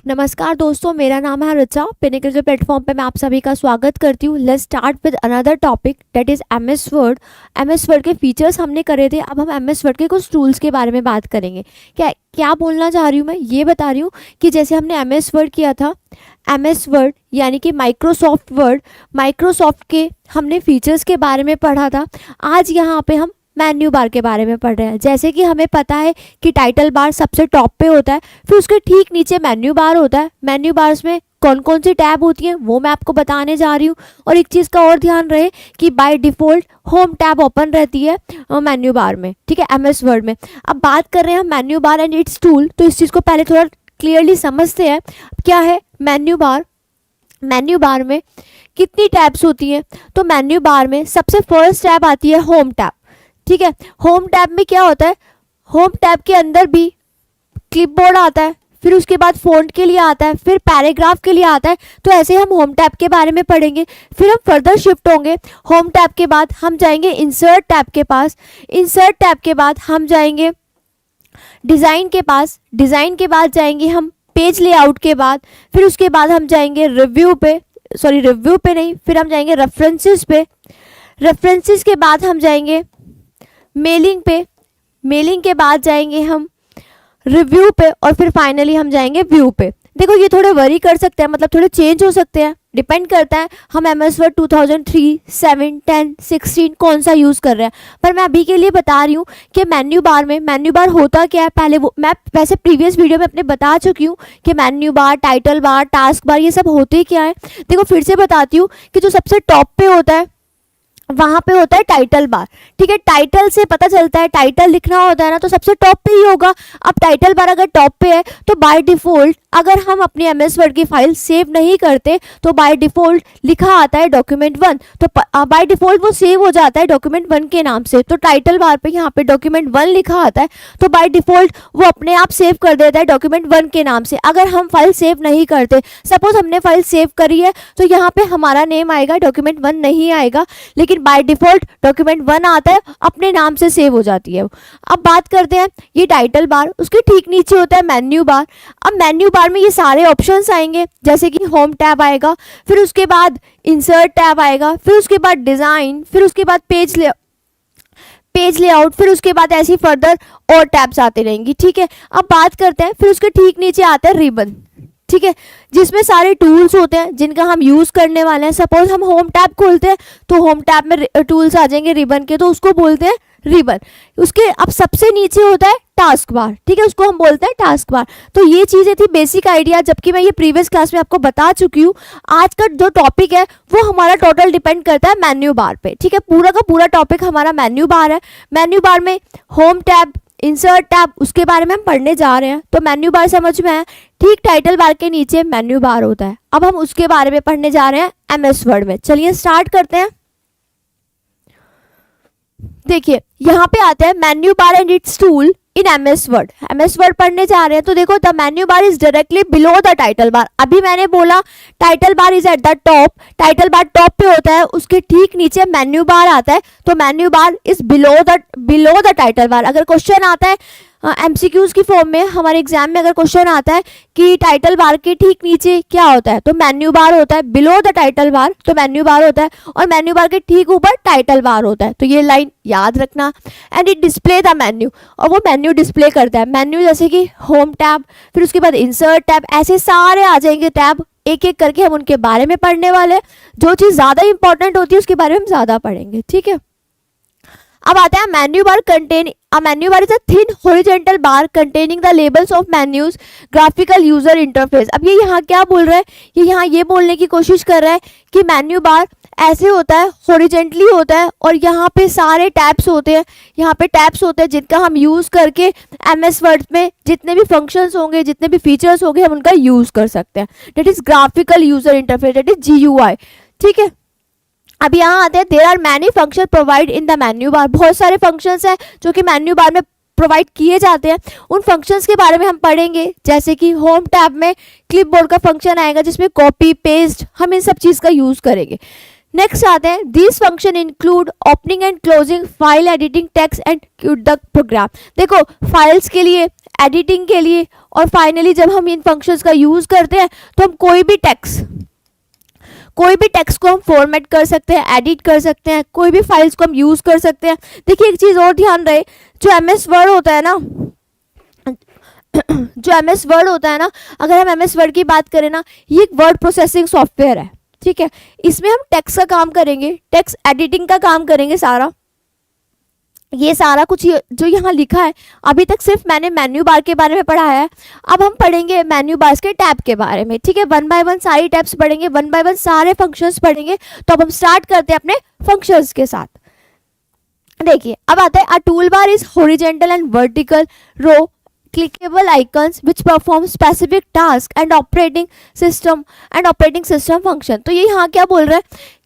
नमस्कार दोस्तों, मेरा नाम है ऋचा। पिनिकल के प्लेटफॉर्म पे मैं आप सभी का स्वागत करती हूँ। Let's start with another topic that is MS word. MS word के फीचर्स हमने करे थे, अब हम एमएस वर्ड के कुछ टूल्स के बारे में बात करेंगे। क्या क्या बोलना चाह रही हूँ मैं, ये बता रही हूँ कि जैसे हमने एमएस वर्ड किया था, एमएस वर्ड यानी कि माइक्रोसॉफ्ट वर्ड, माइक्रोसॉफ्ट के हमने फीचर्स के बारे में पढ़ा था। आज यहाँ पे हम मेन्यू बार के बारे में पढ़ रहे हैं। जैसे कि हमें पता है कि टाइटल बार सबसे टॉप पे होता है, फिर उसके ठीक नीचे मेन्यू बार होता है। मेन्यू बार्स में कौन कौन सी टैब होती हैं वो मैं आपको बताने जा रही हूँ। और एक चीज़ का और ध्यान रहे कि by default home tab open रहती है मेन्यू बार में, ठीक है, एमएस वर्ड में। अब बात कर रहे हैं हम menu bar and it's tool, तो इस चीज़ को पहले थोड़ा क्लियरली समझते हैं। क्या है मेन्यू बार? मेन्यू बार में कितनी टैब्स होती हैं? तो मेन्यू बार में सबसे फर्स्ट टैब आती है होम टैब, ठीक है। होम टैब में क्या होता है, होम टैब के अंदर भी क्लिपबोर्ड आता है, फिर उसके बाद फ़ॉन्ट के लिए आता है, फिर पैराग्राफ के लिए आता है। तो ऐसे हम होम टैब के बारे में पढ़ेंगे। फिर हम फर्दर शिफ्ट होंगे। होम टैब के बाद हम जाएंगे इंसर्ट टैब के पास। इंसर्ट टैब के बाद हम जाएंगे डिज़ाइन के पास। डिज़ाइन के बाद जाएंगे हम पेज लेआउट के बाद। फिर उसके बाद हम जाएंगे रिव्यू पे, सॉरी रिव्यू पे नहीं, फिर हम जाएंगे रेफरेंसेस पे। रेफरेंसेस के बाद हम जाएंगे मेलिंग पे। मेलिंग के बाद जाएंगे हम रिव्यू पे और फिर फाइनली हम जाएंगे व्यू पे। देखो ये थोड़े वरी कर सकते हैं, मतलब थोड़े चेंज हो सकते हैं, डिपेंड करता है हम एमएस वर्ड 2003, 7, 10, 16 कौन सा यूज़ कर रहे हैं। पर मैं अभी के लिए बता रही हूँ कि मेन्यू बार में मेन्यू बार होता क्या है। पहले वो मैं वैसे प्रीवियस वीडियो में अपने बता चुकी हूँ कि menu bar, title bar, task bar ये सब होते क्या है। देखो फिर से बताती हूँ कि जो सबसे टॉप पे होता है वहाँ पे होता है टाइटल बार, ठीक है। टाइटल से पता चलता है, टाइटल लिखना होता है ना तो सबसे टॉप पे ही होगा। अब टाइटल बार अगर टॉप पे है तो बाय डिफ़ॉल्ट अगर हम अपनी एमएस वर्ड की फाइल सेव नहीं करते तो बाय डिफ़ॉल्ट लिखा आता है डॉक्यूमेंट 1, तो बाय डिफ़ॉल्ट वो सेव हो जाता है डॉक्यूमेंट 1 के नाम से। तो टाइटल बार पे यहाँ पे डॉक्यूमेंट 1 लिखा आता है, तो बाय डिफ़ॉल्ट वो अपने आप सेव कर देता है डॉक्यूमेंट 1 के नाम से। अगर हम फाइल सेव नहीं करते, सपोज हमने फाइल सेव करी है तो यहाँ पे हमारा नेम आएगा, डॉक्यूमेंट 1 नहीं आएगा, लेकिन बाय डिफ़ॉल्ट डॉक्यूमेंट 1 आता है, अपने नाम से सेव हो जाती है। अब बात करते हैं ये टाइटल बार, उसके ठीक नीचे होता है मेन्यू बार। अब मेन्यू बार में ये सारे ऑप्शंस आएंगे, जैसे कि होम टैब आएगा, फिर उसके बाद इंसर्ट टैब आएगा, फिर उसके बाद डिज़ाइन, फिर उसके बाद पेज लेआउट, फिर उसके बाद ऐसे ही फर्दर और टैब्स आते रहेंगी, ठीक है। अब बात करते हैं, फिर उसके ठीक नीचे आता है रिबन, ठीक है, जिसमें सारे टूल्स होते हैं जिनका हम यूज़ करने वाले हैं। सपोज हम होम टैब खोलते हैं तो होम टैब में टूल्स आ जाएंगे रिबन के, तो उसको बोलते हैं रिबन। उसके अब सबसे नीचे होता है टास्क बार, ठीक है, उसको हम बोलते हैं टास्क बार। तो ये चीज़ें थी बेसिक आइडिया, जबकि मैं ये प्रीवियस क्लास में आपको बता चुकी हूँ। आज का जो टॉपिक है वो हमारा टोटल डिपेंड करता है मेन्यू बार पे, ठीक है। पूरा का पूरा टॉपिक हमारा मेन्यू बार है। मेन्यू बार में होम टैब, इंसर्ट टैब, उसके बारे में हम पढ़ने जा रहे हैं। तो मेन्यू बार समझ में आया, ठीक टाइटल बार के नीचे मेन्यू बार होता है। अब हम उसके बारे में पढ़ने जा रहे हैं एमएस वर्ड में। चलिए स्टार्ट करते हैं। देखिए यहाँ पे आता है menu bar and it's tool in MS word. MS word पढ़ने जा रहे हैं तो देखो the menu bar is directly below the title bar. अभी मैंने बोला title bar is at the top, title bar top पे होता है, उसके ठीक नीचे मेन्यू बार आता है, तो menu bar is below the title bar. अगर क्वेश्चन आता है एमसीक्यूज की फॉर्म में, हमारे एग्जाम में अगर क्वेश्चन आता है कि टाइटल बार के ठीक नीचे क्या होता है, तो मेन्यू बार होता है। बिलो द टाइटल बार तो मेन्यू बार होता है, और मेन्यू बार के ठीक ऊपर टाइटल बार होता है। तो ये लाइन याद रखना। And it display the menu, और वो मेन्यू डिस्प्ले करता है। मेन्यू जैसे कि होम टैब, फिर उसके बाद इंसर्ट टैब, ऐसे सारे आ जाएंगे टैब, एक एक करके हम उनके बारे में पढ़ने वाले। जो चीज़ ज़्यादा इंपॉर्टेंट होती है उसके बारे में हम ज़्यादा पढ़ेंगे, ठीक है। अब आता है menu bar contain A menu bar is a thin horizontal bar containing the labels of menus, graphical user interface। अब ये यहाँ क्या बोल रहा है, ये यहाँ ये बोलने की कोशिश कर रहा है कि मेन्यू बार ऐसे होता है, हॉरिजेंटली होता है, और यहाँ पे सारे टैब्स होते हैं, यहाँ पे टैब्स होते हैं जिनका हम यूज़ करके एमएस वर्ड में जितने भी फंक्शंस होंगे, जितने भी फीचर्स होंगे, हम उनका यूज़ कर सकते हैं। That is graphical user interface, that is GUI, ठीक है। अब यहाँ आते हैं there are many function provide in the menu bar. बहुत सारे फंक्शंस हैं जो कि मेन्यू बार में प्रोवाइड किए जाते हैं। उन फंक्शंस के बारे में हम पढ़ेंगे, जैसे कि होम टैब में क्लिपबोर्ड का फंक्शन आएगा जिसमें कॉपी पेस्ट, हम इन सब चीज़ का यूज़ करेंगे। नेक्स्ट आते हैं this function include opening and closing, file editing, text and the program. देखो फाइल्स के लिए एडिटिंग के लिए, और फाइनली जब हम इन फंक्शंस का यूज़ करते हैं तो हम कोई भी टेक्स्ट को हम फॉर्मेट कर सकते हैं, एडिट कर सकते हैं, कोई भी फाइल्स को हम यूज़ कर सकते हैं। देखिए एक चीज़ और ध्यान रहे, जो एमएस वर्ड होता है ना, अगर हम एमएस वर्ड की बात करें ना, ये एक वर्ड प्रोसेसिंग सॉफ्टवेयर है, ठीक है। इसमें हम टेक्स्ट का काम करेंगे, टेक्स्ट एडिटिंग का काम करेंगे सारा। ये सारा कुछ जो यहाँ लिखा है, अभी तक सिर्फ मैंने मेन्यू बार के बारे में पढ़ाया है, अब हम पढ़ेंगे मेन्यू बार्स के टैब के बारे में, ठीक है। 1 बाय 1 सारी टैब्स पढ़ेंगे, 1 बाय 1 सारे फंक्शंस पढ़ेंगे। तो अब हम स्टार्ट करते हैं अपने फंक्शंस के साथ। देखिए अब आता है, a tool bar is horizontal and vertical row clickable icons which perform specific task and operating system function। तो ये यहाँ क्या बोल रहा है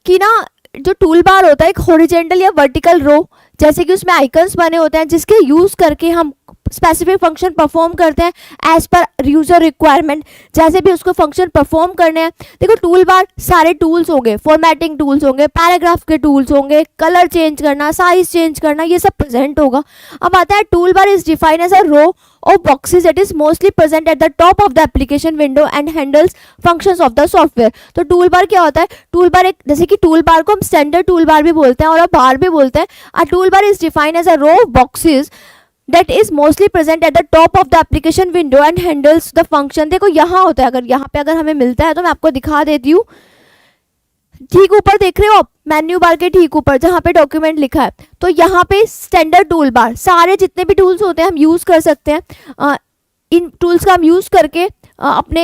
कि ना, जो टूल बार होता है एक हॉरिजॉन्टल या वर्टिकल रो, जैसे कि उसमें आइकन्स बने होते हैं जिसके यूज़ करके हम स्पेसिफिक फंक्शन परफॉर्म करते हैं एज पर यूजर रिक्वायरमेंट, जैसे भी उसको फंक्शन परफॉर्म करने हैं। देखो टूल बार सारे टूल्स होंगे, फॉर्मेटिंग टूल्स होंगे, पैराग्राफ के टूल्स होंगे, कलर चेंज करना, साइज चेंज करना, ये सब प्रेजेंट होगा। अब आता है, tool bar is defined as a row of boxes that is mostly present at the top of the application window and handles functions of the software. तो tool bar क्या होता है, टूल बार एक, जैसे कि टूल बार को हम standard tool बार भी बोलते हैं और बार भी बोलते हैं। A tool bar is defined as a row of boxes that is mostly present at the top of the application window and handles the function। देखो यहाँ होता है, अगर यहाँ पे अगर हमें मिलता है तो मैं आपको दिखा देती हूँ, ठीक ऊपर देख रहे हो आप, मेन्यू बार के ठीक ऊपर जहाँ पे डॉक्यूमेंट लिखा है, तो यहाँ पे स्टैंडर्ड टूल बार, सारे जितने भी टूल्स होते हैं हम यूज़ कर सकते हैं। इन टूल्स का हम यूज़ करके अपने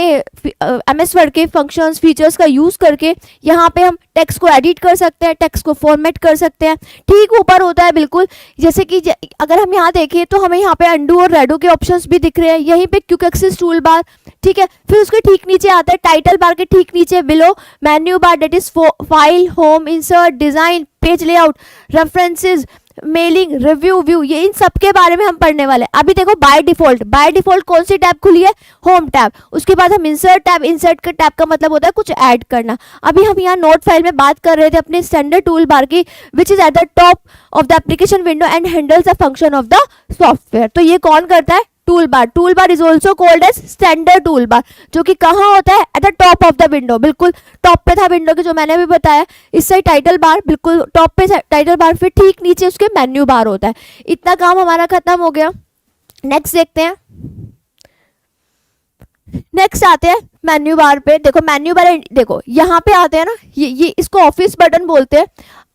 एमएस वर्ड के फंक्शंस फीचर्स का यूज़ करके यहाँ पे हम टेक्स्ट को एडिट कर सकते हैं, टेक्स्ट को फॉर्मेट कर सकते हैं। ठीक ऊपर होता है बिल्कुल, जैसे कि अगर हम यहाँ देखें तो हमें यहाँ पे अंडू और रेडो के ऑप्शंस भी दिख रहे हैं, यहीं पे क्विक एक्सेस टूल बार, ठीक है। फिर उसके ठीक नीचे आता है टाइटल बार के ठीक नीचे below menu bar, that is file, home, insert, design, page layout, references, mailing, review, view, ये इन सब के बारे में हम पढ़ने वाले हैं। अभी देखो बाय डिफॉल्ट कौन सी टैब खुली है, होम टैब। उसके बाद हम इंसर्ट टैब, इंसर्ट का टैब का मतलब होता है कुछ ऐड करना। अभी हम यहाँ नोट फाइल में बात कर रहे थे अपने स्टैंडर्ड टूल बार की, which is at the top of the application window and handles the function of the software. तो ये कौन करता है, tool bar is also called as standard tool bar, जो कि कहाँ होता है, at the top of the window, बिल्कुल टॉप पे था विंडो के, जो मैंने भी बताया। इससे टाइटल बार बिल्कुल टॉप पे, टाइटल बार फिर ठीक नीचे उसके मेन्यू बार होता है। इतना काम हमारा खत्म हो गया। नेक्स्ट देखते हैं, नेक्स्ट आते हैं मेन्यू बार पे। देखो मेन्यू बार, देखो यहाँ पे आते हैं ना, ये इसको ऑफिस बटन बोलते हैं।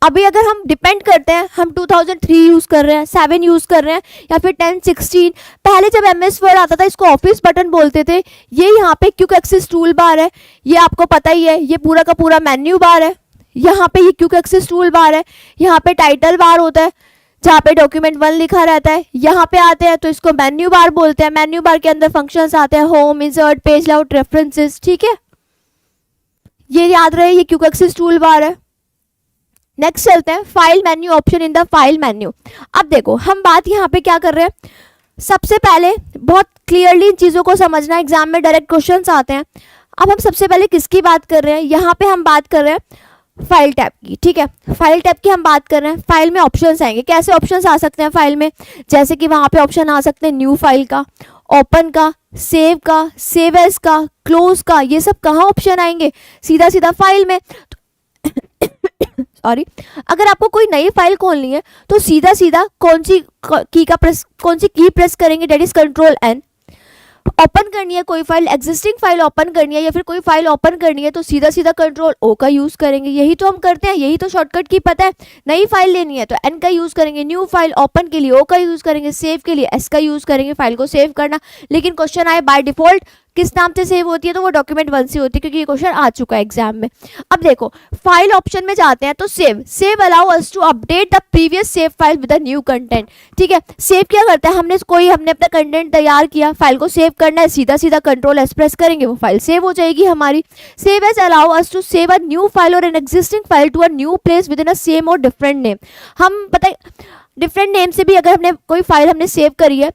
अभी अगर हम डिपेंड करते हैं, हम 2003 यूज़ कर रहे हैं, 7 यूज़ कर रहे हैं, या फिर 10, 16, पहले जब एमएस वर्ड आता था इसको ऑफिस बटन बोलते थे। ये यहाँ पे क्विक एक्सेस टूल बार है, ये आपको पता ही है, ये पूरा का पूरा मेन्यू बार है। यहाँ पे ये क्विक एक्सेस टूल बार है, यहाँ पे टाइटल बार होता है जहाँ पे डॉक्यूमेंट 1 लिखा रहता है। यहाँ पे आते हैं तो इसको मेन्यू बार बोलते हैं। मेन्यू बार के अंदर फंक्शंस आते हैं, home, insert, page layout, references, ठीक है। ये याद रहे, ये क्विक एक्सेस टूल बार है। नेक्स्ट चलते हैं, file menu option in the file menu. अब देखो हम बात यहाँ पे क्या कर रहे हैं, सबसे पहले बहुत क्लियरली इन चीज़ों को समझना, एग्जाम में डायरेक्ट क्वेश्चंस आते हैं। अब हम सबसे पहले किसकी बात कर रहे हैं, यहाँ पे हम बात कर रहे हैं फाइल टैब की, ठीक है। फाइल टैब की हम बात कर रहे हैं। फाइल में ऑप्शंस आएंगे, कैसे ऑप्शंस आ सकते हैं फाइल में, जैसे कि वहाँ पे ऑप्शन आ सकते हैं न्यू फाइल का, ओपन का, सेव का, सेव एज का, क्लोज का। ये सब कहाँ ऑप्शन आएंगे, सीधा सीधा फाइल में। सॉरी, अगर आपको कोई नई फाइल खोलनी है तो सीधा सीधा कौन सी की प्रेस करेंगे, that is control N. Open करनी है कोई फाइल, एग्जिस्टिंग फाइल ओपन करनी है या फिर कोई फाइल ओपन करनी है तो सीधा सीधा कंट्रोल ओ का यूज़ करेंगे। यही तो हम करते हैं, यही तो शॉर्टकट की पता है। नई फाइल लेनी है तो एन का यूज़ करेंगे, न्यू फाइल ओपन के लिए ओ का यूज़ करेंगे, सेव के लिए एस का यूज़ करेंगे, फाइल को सेव करना। लेकिन क्वेश्चन आए बाय डिफॉल्ट किस नाम से सेव होती है, तो वो डॉक्यूमेंट 1 से होती है, क्योंकि ये क्वेश्चन आ चुका है एग्जाम में। अब देखो फाइल ऑप्शन में जाते हैं तो save allow us to update the previous save file with the new content, ठीक है। सेव क्या करता है, हमने अपना कंटेंट तैयार किया, फाइल को सेव करना है, सीधा सीधा कंट्रोल एस प्रेस करेंगे, वो फाइल सेव हो जाएगी हमारी। Save as allow us to save a new file और an existing file to a new place within a same और डिफरेंट नेम। हम पता है डिफरेंट नेम से भी अगर हमने कोई फाइल हमने सेव करी है,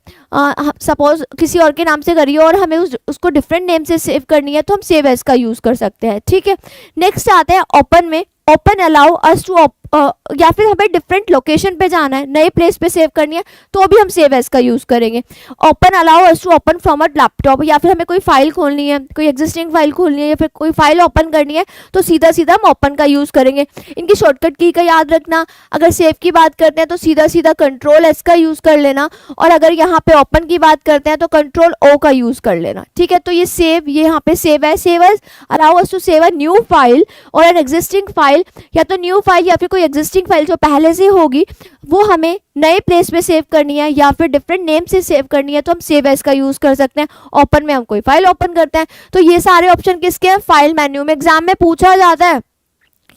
सपोज किसी और के नाम से करी है और हमें उसको डिफरेंट नेम से सेव करनी है तो हम सेव एज का यूज़ कर सकते हैं, ठीक है। नेक्स्ट आते हैं ओपन में। ओपन अलाउ अस टू या फिर हमें डिफरेंट लोकेशन पे जाना है, नए प्लेस पे सेव करनी है, तो भी हम सेव एज का यूज़ करेंगे। Open allow us to open from a laptop, या फिर हमें कोई फाइल खोलनी है, कोई एग्जिस्टिंग फाइल खोलनी है, या फिर कोई फाइल ओपन करनी है, तो सीधा सीधा हम ओपन का यूज़ करेंगे। इनकी शॉर्टकट की का याद रखना, अगर सेव की बात करते हैं तो सीधा सीधा कंट्रोल एस का यूज़ कर लेना, और अगर यहाँ पे ओपन की बात करते हैं तो कंट्रोल ओ का यूज़ कर लेना। ठीक है, तो ये सेव, ये यहाँ पे सेव है, save as allow us to save a new file और एन एग्जिस्टिंग फाइल, या तो न्यू फाइल या फिर कोई एग्जिस्टिंग फाइल जो पहले से होगी वो हमें नए प्लेस पे सेव करनी है, या फिर डिफरेंट नेम से सेव करनी है, तो हम सेव एज का यूज़ कर सकते हैं। ओपन में हम कोई फाइल ओपन करते हैं। तो ये सारे ऑप्शन किसके हैं? फाइल मेन्यू में। एग्जाम में पूछा जाता है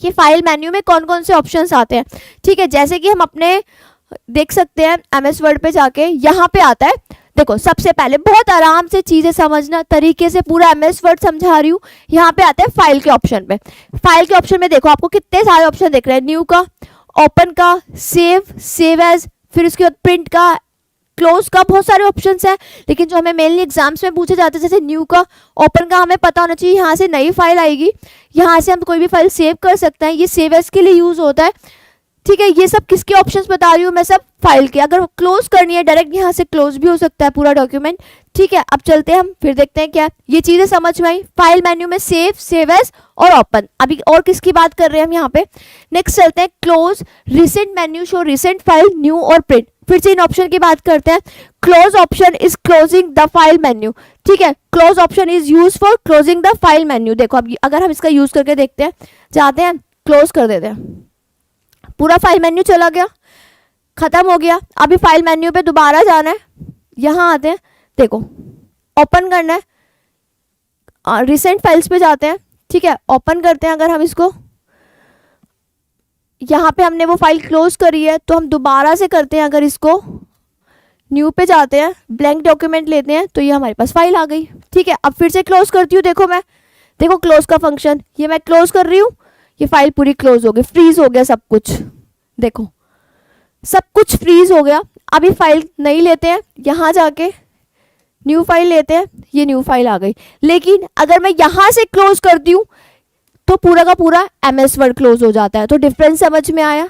कि फाइल मेन्यू में कौन कौन से ऑप्शंस आते हैं। ठीक है, जैसे कि हम अपने देख सकते हैं एमएस वर्ड पे जाके, यहाँ पे आता है, देखो सबसे पहले बहुत आराम से चीज़ें समझना, तरीके से पूरा एमएस वर्ड समझा रही हूँ। यहाँ पे आता है फाइल के ऑप्शन पे। फाइल के ऑप्शन में देखो आपको कितने सारे ऑप्शन दिख रहे हैं, न्यू का, ओपन का, सेव, सेव एज, फिर उसके बाद प्रिंट का, क्लोज का, बहुत सारे ऑप्शंस हैं। लेकिन जो हमें मेनली एग्जाम्स में पूछे जाते हैं, जैसे न्यू का, ओपन का, हमें पता होना चाहिए यहाँ से नई फाइल आएगी, यहाँ से हम कोई भी फाइल सेव कर सकते हैं, ये सेव एज के लिए यूज़ होता है। ठीक है, ये सब किसके ऑप्शंस बता रही हूँ मैं, सब फाइल के। अगर क्लोज करनी है डायरेक्ट यहाँ से क्लोज भी हो सकता है पूरा डॉक्यूमेंट। ठीक है, अब चलते हैं हम फिर देखते हैं क्या ये चीज़ें समझ में आई। फाइल मेन्यू में सेव, सेव एज और ओपन। अभी और किसकी बात कर रहे हैं हम यहाँ पे, नेक्स्ट चलते हैं close, recent menu show recent file, new और प्रिंट। फिर से इन ऑप्शन की बात करते हैं। Close option is closing the file menu. ठीक है, close option is use for closing the file menu. देखो अब अगर हम इसका यूज करके देखते हैं, जाते हैं क्लोज कर देते हैं, पूरा फाइल मेन्यू चला गया, खत्म हो गया। अभी फाइल मेन्यू पे दोबारा जाना है, यहाँ आते हैं, देखो ओपन करना है, रिसेंट फाइल्स पे जाते हैं। ठीक है, ओपन करते हैं। अगर हम इसको, यहाँ पे हमने वो फाइल क्लोज करी है तो हम दोबारा से करते हैं, अगर इसको न्यू पे जाते हैं, ब्लैंक डॉक्यूमेंट लेते हैं, तो ये हमारे पास फाइल आ गई। ठीक है, अब फिर से क्लोज करती हूँ। देखो मैं, देखो क्लोज का फंक्शन, ये मैं क्लोज कर रही हूँ, ये फाइल पूरी क्लोज हो गई, फ्रीज हो गया सब कुछ। देखो सब कुछ फ्रीज हो गया। अभी फाइल नहीं लेते हैं, यहाँ जाके न्यू फाइल लेते हैं, ये न्यू फाइल आ गई। लेकिन अगर मैं यहाँ से क्लोज करती हूँ तो पूरा का पूरा एमएस वर्ड क्लोज हो जाता है। तो डिफरेंस समझ में आया?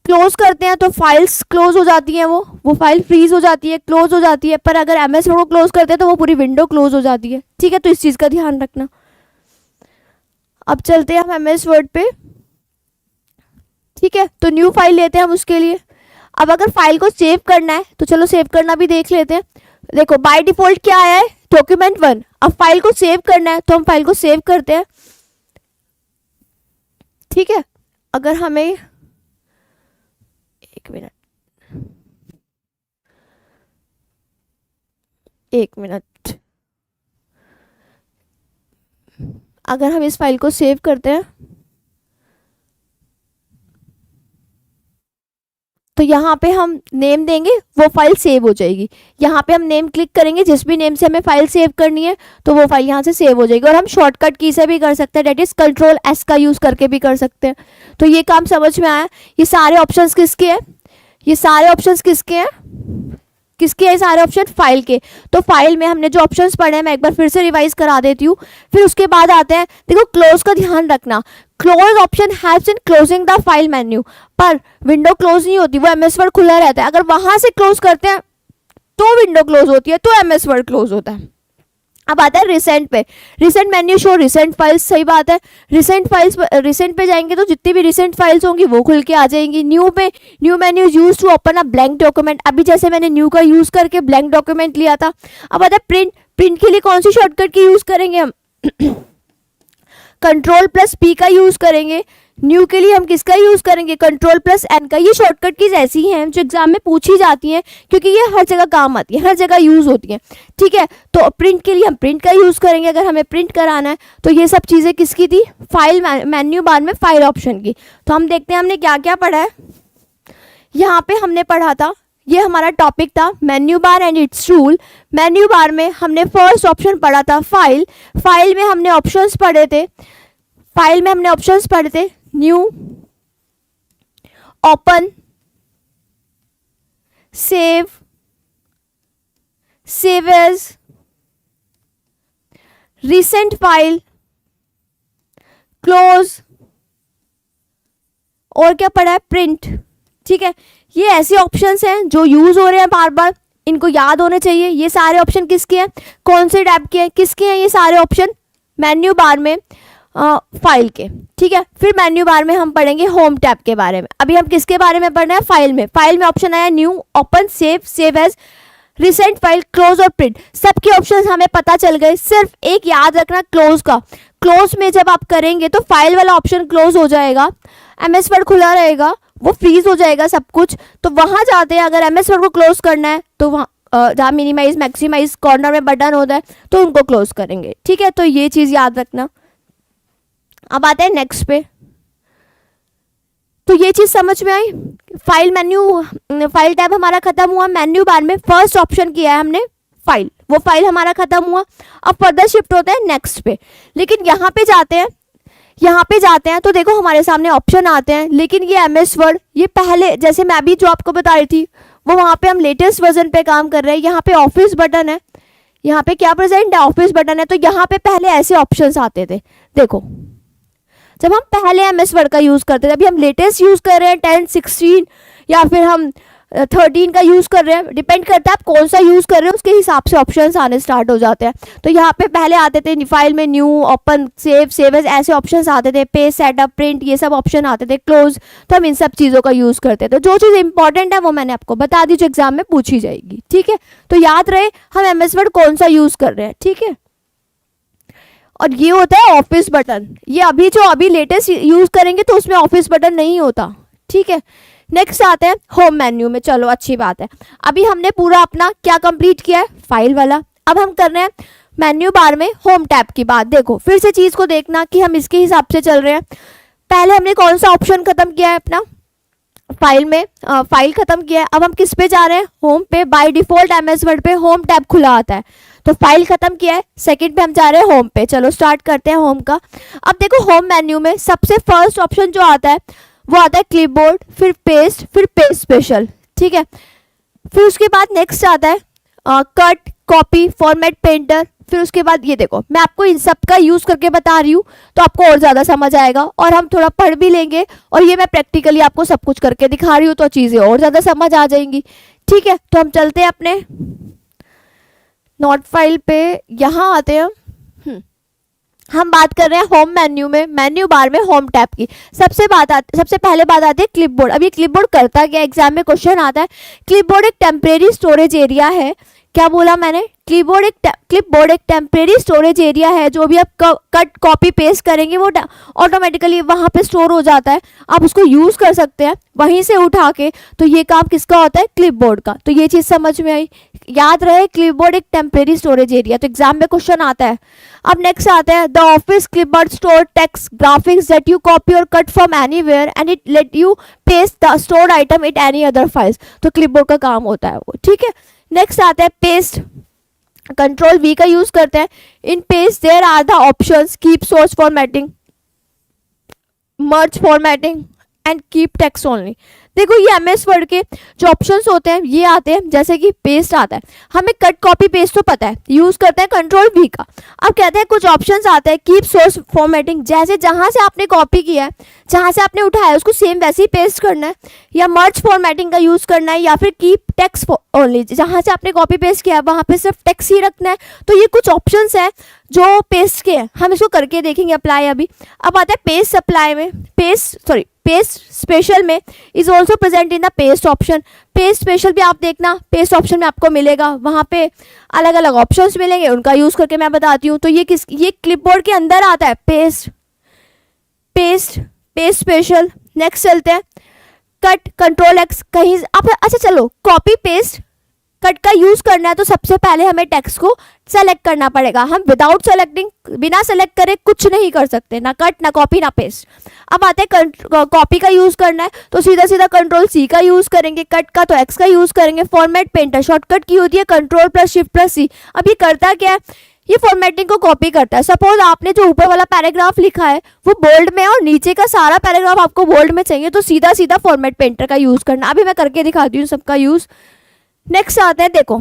क्लोज करते हैं तो फाइल्स क्लोज हो जाती हैं, वो फाइल फ्रीज हो जाती है, क्लोज हो जाती है। पर अगर एमएस वर्ड को क्लोज करते हैं तो वो पूरी विंडो क्लोज हो जाती है। ठीक है, तो इस चीज़ का ध्यान रखना। अब चलते हैं हम एमएस वर्ड पे। ठीक है, तो न्यू फाइल लेते हैं हम उसके लिए। अब अगर फाइल को सेव करना है तो चलो सेव करना भी देख लेते हैं। देखो बाय डिफॉल्ट क्या आया है, डॉक्यूमेंट 1। अब फाइल को सेव करना है तो हम फाइल को सेव करते हैं। ठीक है, अगर हमें, एक मिनट, अगर हम इस फाइल को सेव करते हैं तो यहाँ पे हम नेम देंगे, वो फाइल सेव हो जाएगी। यहाँ पे हम नेम क्लिक करेंगे, जिस भी नेम से हमें फाइल सेव करनी है तो वो फाइल यहाँ से सेव हो जाएगी। और हम शॉर्टकट की से भी कर सकते हैं, डेट इज कंट्रोल एस का यूज़ करके भी कर सकते हैं। तो ये काम समझ में आया? ये सारे ऑप्शंस किसके हैं? ये सारे ऑप्शंस किसके हैं? किसके हैं सारे ऑप्शन? फाइल के। तो फाइल में हमने जो ऑप्शंस पढ़े हैं मैं एक बार फिर से रिवाइज करा देती हूँ। फिर उसके बाद आते हैं, देखो क्लोज का ध्यान रखना। Close option helps in closing the file menu, पर विंडो क्लोज नहीं होती, वो एमएस वर्ड खुला रहता है। अगर वहां से क्लोज करते हैं तो विंडो क्लोज होती है, तो एमएस वर्ड क्लोज होता है। अब आता है रिसेंट पे। Recent menu show recent files, सही बात है। रिसेंट फाइल्स, रिसेंट पे जाएंगे तो जितनी भी रिसेंट फाइल्स होंगी वो खुल के आ जाएंगी। न्यू पे, new menu use to open a blank document. अभी जैसे मैंने न्यू का यूज करके ब्लैंक डॉक्यूमेंट लिया था। अब आता है प्रिंट। प्रिंट के लिए कौन सी शॉर्टकट की यूज करेंगे हम? कंट्रोल प्लस पी का यूज करेंगे। न्यू के लिए हम किसका यूज करेंगे? कंट्रोल प्लस एन का। ये शॉर्टकट कीज ऐसी हैं जो एग्जाम में पूछी जाती हैं, क्योंकि ये हर जगह काम आती है, हर जगह यूज होती हैं। ठीक है, तो प्रिंट के लिए हम प्रिंट का यूज करेंगे अगर हमें प्रिंट कराना है। तो ये सब चीजें किसकी थी? फाइल मेन्यू बार में फाइल ऑप्शन की। तो हम देखते हैं हमने क्या क्या पढ़ा है। यहाँ पे हमने पढ़ा था, ये हमारा टॉपिक था menu bar and it's rule. Menu bar में हमने फर्स्ट ऑप्शन पढ़ा था फाइल। फाइल में हमने ऑप्शंस पढ़े थे, new, open, save, save as, recent file, close, और क्या पढ़ा है, प्रिंट। ठीक है, ये ऐसे ऑप्शंस हैं जो यूज़ हो रहे हैं बार बार, इनको याद होने चाहिए। ये सारे ऑप्शन किसके हैं, कौन से टैब के हैं, किसके हैं ये सारे ऑप्शन, मेन्यू बार में फाइल के। ठीक है, फिर मेन्यू बार में हम पढ़ेंगे होम टैब के बारे में। अभी हम किसके बारे में पढ़ना है, फाइल में। फाइल में ऑप्शन आया new, open, save, save as, recent file, close और प्रिंट। सबके ऑप्शंस हमें पता चल गए। सिर्फ एक याद रखना क्लोज का, क्लोज में जब आप करेंगे तो फाइल वाला ऑप्शन क्लोज हो जाएगा, एमएस वर्ड खुला रहेगा, वो फ्रीज हो जाएगा सब कुछ। तो वहाँ जाते हैं, अगर एमएस वर्ड को क्लोज करना है तो वहाँ जहाँ मिनिमाइज मैक्सिमाइज कॉर्नर में बटन होता है तो उनको क्लोज करेंगे। ठीक है, तो ये चीज़ याद रखना। अब आते हैं नेक्स्ट पे। तो ये चीज़ समझ में आई। फाइल मेन्यू, फाइल टैब हमारा खत्म हुआ। मेन्यू बार में फर्स्ट ऑप्शन किया है हमने फाइल, वो फाइल हमारा खत्म हुआ। अब फर्दर शिफ्ट होते हैं नेक्स्ट पे। लेकिन यहाँ पे जाते हैं तो देखो हमारे सामने ऑप्शन आते हैं। लेकिन ये एमएस वर्ड, ये पहले जैसे मैं अभी जो आपको बता रही थी वो वहाँ पे हम लेटेस्ट वर्जन पे काम कर रहे हैं। यहाँ पे ऑफिस बटन है, यहाँ पे क्या प्रेजेंट है, ऑफिस बटन है। तो यहाँ पे पहले ऐसे ऑप्शंस आते थे। देखो जब हम पहले एमएस वर्ड का यूज़ करते थे, अभी हम लेटेस्ट यूज़ कर रहे हैं 10, 16 या फिर हम 13 का यूज़ कर रहे हैं, डिपेंड करता है आप कौन सा यूज़ कर रहे हो, उसके हिसाब से ऑप्शंस आने स्टार्ट हो जाते हैं। तो यहाँ पे पहले आते थे फाइल में new, open, save, save as, ऐसे ऑप्शंस आते थे, पेस्ट, सेटअप, प्रिंट, ये सब ऑप्शन आते थे, क्लोज। तो हम इन सब चीज़ों का यूज़ करते थे। जो चीज़ इंपॉर्टेंट है वो मैंने आपको बता दी, जो एग्जाम में पूछी जाएगी। ठीक है, तो याद रहे हम एमएस वर्ड कौन सा यूज़ कर रहे हैं। ठीक है, और ये होता है ऑफिस बटन। ये अभी लेटेस्ट यूज़ करेंगे तो उसमें ऑफिस बटन नहीं होता। ठीक है, नेक्स्ट आते हैं होम मेन्यू में। चलो अच्छी बात है, अभी हमने पूरा अपना क्या कंप्लीट किया है, फाइल वाला। अब हम कर रहे हैं मेन्यू बार में होम टैब की बात। देखो फिर से चीज़ को देखना कि हम इसके हिसाब से चल रहे हैं। पहले हमने कौन सा ऑप्शन खत्म किया है अपना, फाइल में फाइल खत्म किया है। अब हम किस पे जा रहे हैं, होम पे। बाय डिफॉल्ट एमएस वर्ड पे होम टैब खुला आता है, तो फाइल खत्म किया है, सेकंड पे हम जा रहे हैं होम पे। चलो स्टार्ट करते हैं होम का। अब देखो होम मेन्यू में सबसे फर्स्ट ऑप्शन जो आता है वो आता है क्लिपबोर्ड, फिर पेस्ट, फिर पेस्ट स्पेशल। ठीक है, फिर उसके बाद नेक्स्ट आता है कट, कॉपी, फॉर्मेट, पेंटर। फिर उसके बाद ये देखो मैं आपको इन सब का यूज़ करके बता रही हूँ तो आपको और ज़्यादा समझ आएगा, और हम थोड़ा पढ़ भी लेंगे, और ये मैं प्रैक्टिकली आपको सब कुछ करके दिखा रही हूँ तो चीज़ें और ज़्यादा समझ आ जाएंगी। ठीक है, तो हम चलते हैं अपने नोट फाइल पे, यहाँ आते हैं। हम बात कर रहे हैं होम मेन्यू में, मेन्यू बार में होम टैब की। सबसे पहले बात आती है क्लिपबोर्ड। अब ये क्लिपबोर्ड करता क्या, एग्जाम में क्वेश्चन आता है। क्लिपबोर्ड एक टेम्परेरी स्टोरेज एरिया है। क्या बोला मैंने, क्लिपबोर्ड एक टेम्परेरी स्टोरेज एरिया है। जो भी आप कट, कॉपी, पेस्ट करेंगे वो ऑटोमेटिकली वहाँ पे स्टोर हो जाता है, आप उसको यूज़ कर सकते हैं वहीं से उठा के। तो ये काम किसका होता है, क्लिपबोर्ड का। तो ये चीज़ समझ में आई। याद रहे क्लिपबोर्ड एक टेम्परेरी स्टोरेज एरिया, तो एग्जाम में क्वेश्चन आता है। अब नेक्स्ट आता है the office clipboard store text, graphics that you copy और cut from anywhere and it let you paste the stored item it any other files. तो क्लिपबोर्ड का काम होता है वो। ठीक है, नेक्स्ट आता है पेस्ट, कंट्रोल वी का यूज करते हैं। In paste there are the options keep source formatting, merge formatting and keep text only. देखो ये एमएस वर्ड के जो ऑप्शंस होते हैं ये आते हैं, जैसे कि पेस्ट आता है, हमें कट, कॉपी, पेस्ट तो पता है, यूज करते हैं कंट्रोल वी का। अब कहते हैं कुछ ऑप्शंस आते हैं कीप सोर्स फॉर्मेटिंग, जैसे जहां से आपने कॉपी किया है, जहां से आपने उठाया है उसको सेम वैसे ही पेस्ट करना है, या मर्ज फॉर्मेटिंग का यूज करना है, या फिर कीप टेक्स्ट ओनली, जहां से आपने कॉपी पेस्ट किया है वहां पे सिर्फ टेक्स्ट ही रखना है। तो ये कुछ ऑप्शंस है जो पेस्ट के हैं, हम इसको करके देखेंगे अप्लाई अभी। अब आता है पेस्ट अप्लाई में, पेस्ट स्पेशल में is also present in the paste option. Paste special भी आप देखना, पेस्ट ऑप्शन में आपको मिलेगा, वहाँ पे अलग अलग ऑप्शंस मिलेंगे, उनका यूज़ करके मैं बताती हूँ। तो ये क्लिपबोर्ड के अंदर आता है पेस्ट स्पेशल। नेक्स्ट चलते हैं कट, कंट्रोल एक्स, कहीं आप अच्छा चलो कॉपी पेस्ट कट का यूज़ करना है तो सबसे पहले हमें टेक्स्ट को सेलेक्ट करना पड़ेगा। हम विदाउट सेलेक्टिंग, बिना सेलेक्ट करे कुछ नहीं कर सकते, ना कट, ना कॉपी, ना पेस्ट। अब आते हैं कॉपी का यूज़ करना है तो सीधा सीधा कंट्रोल सी का यूज़ करेंगे, कट का तो एक्स का यूज़ करेंगे। फॉर्मेट पेंटर शॉर्टकट की होती है कंट्रोल प्लस शिफ्ट प्लस सी। अब ये करता क्या है, ये फॉर्मेटिंग को कॉपी करता है। सपोज आपने जो ऊपर वाला पैराग्राफ लिखा है वो बोल्ड में और नीचे का सारा पैराग्राफ आपको बोल्ड में चाहिए, तो सीधा सीधा फॉर्मेट पेंटर का यूज़ करना। अभी मैं करके दिखाती हूँ सबका यूज़। नेक्स्ट आते हैं, देखो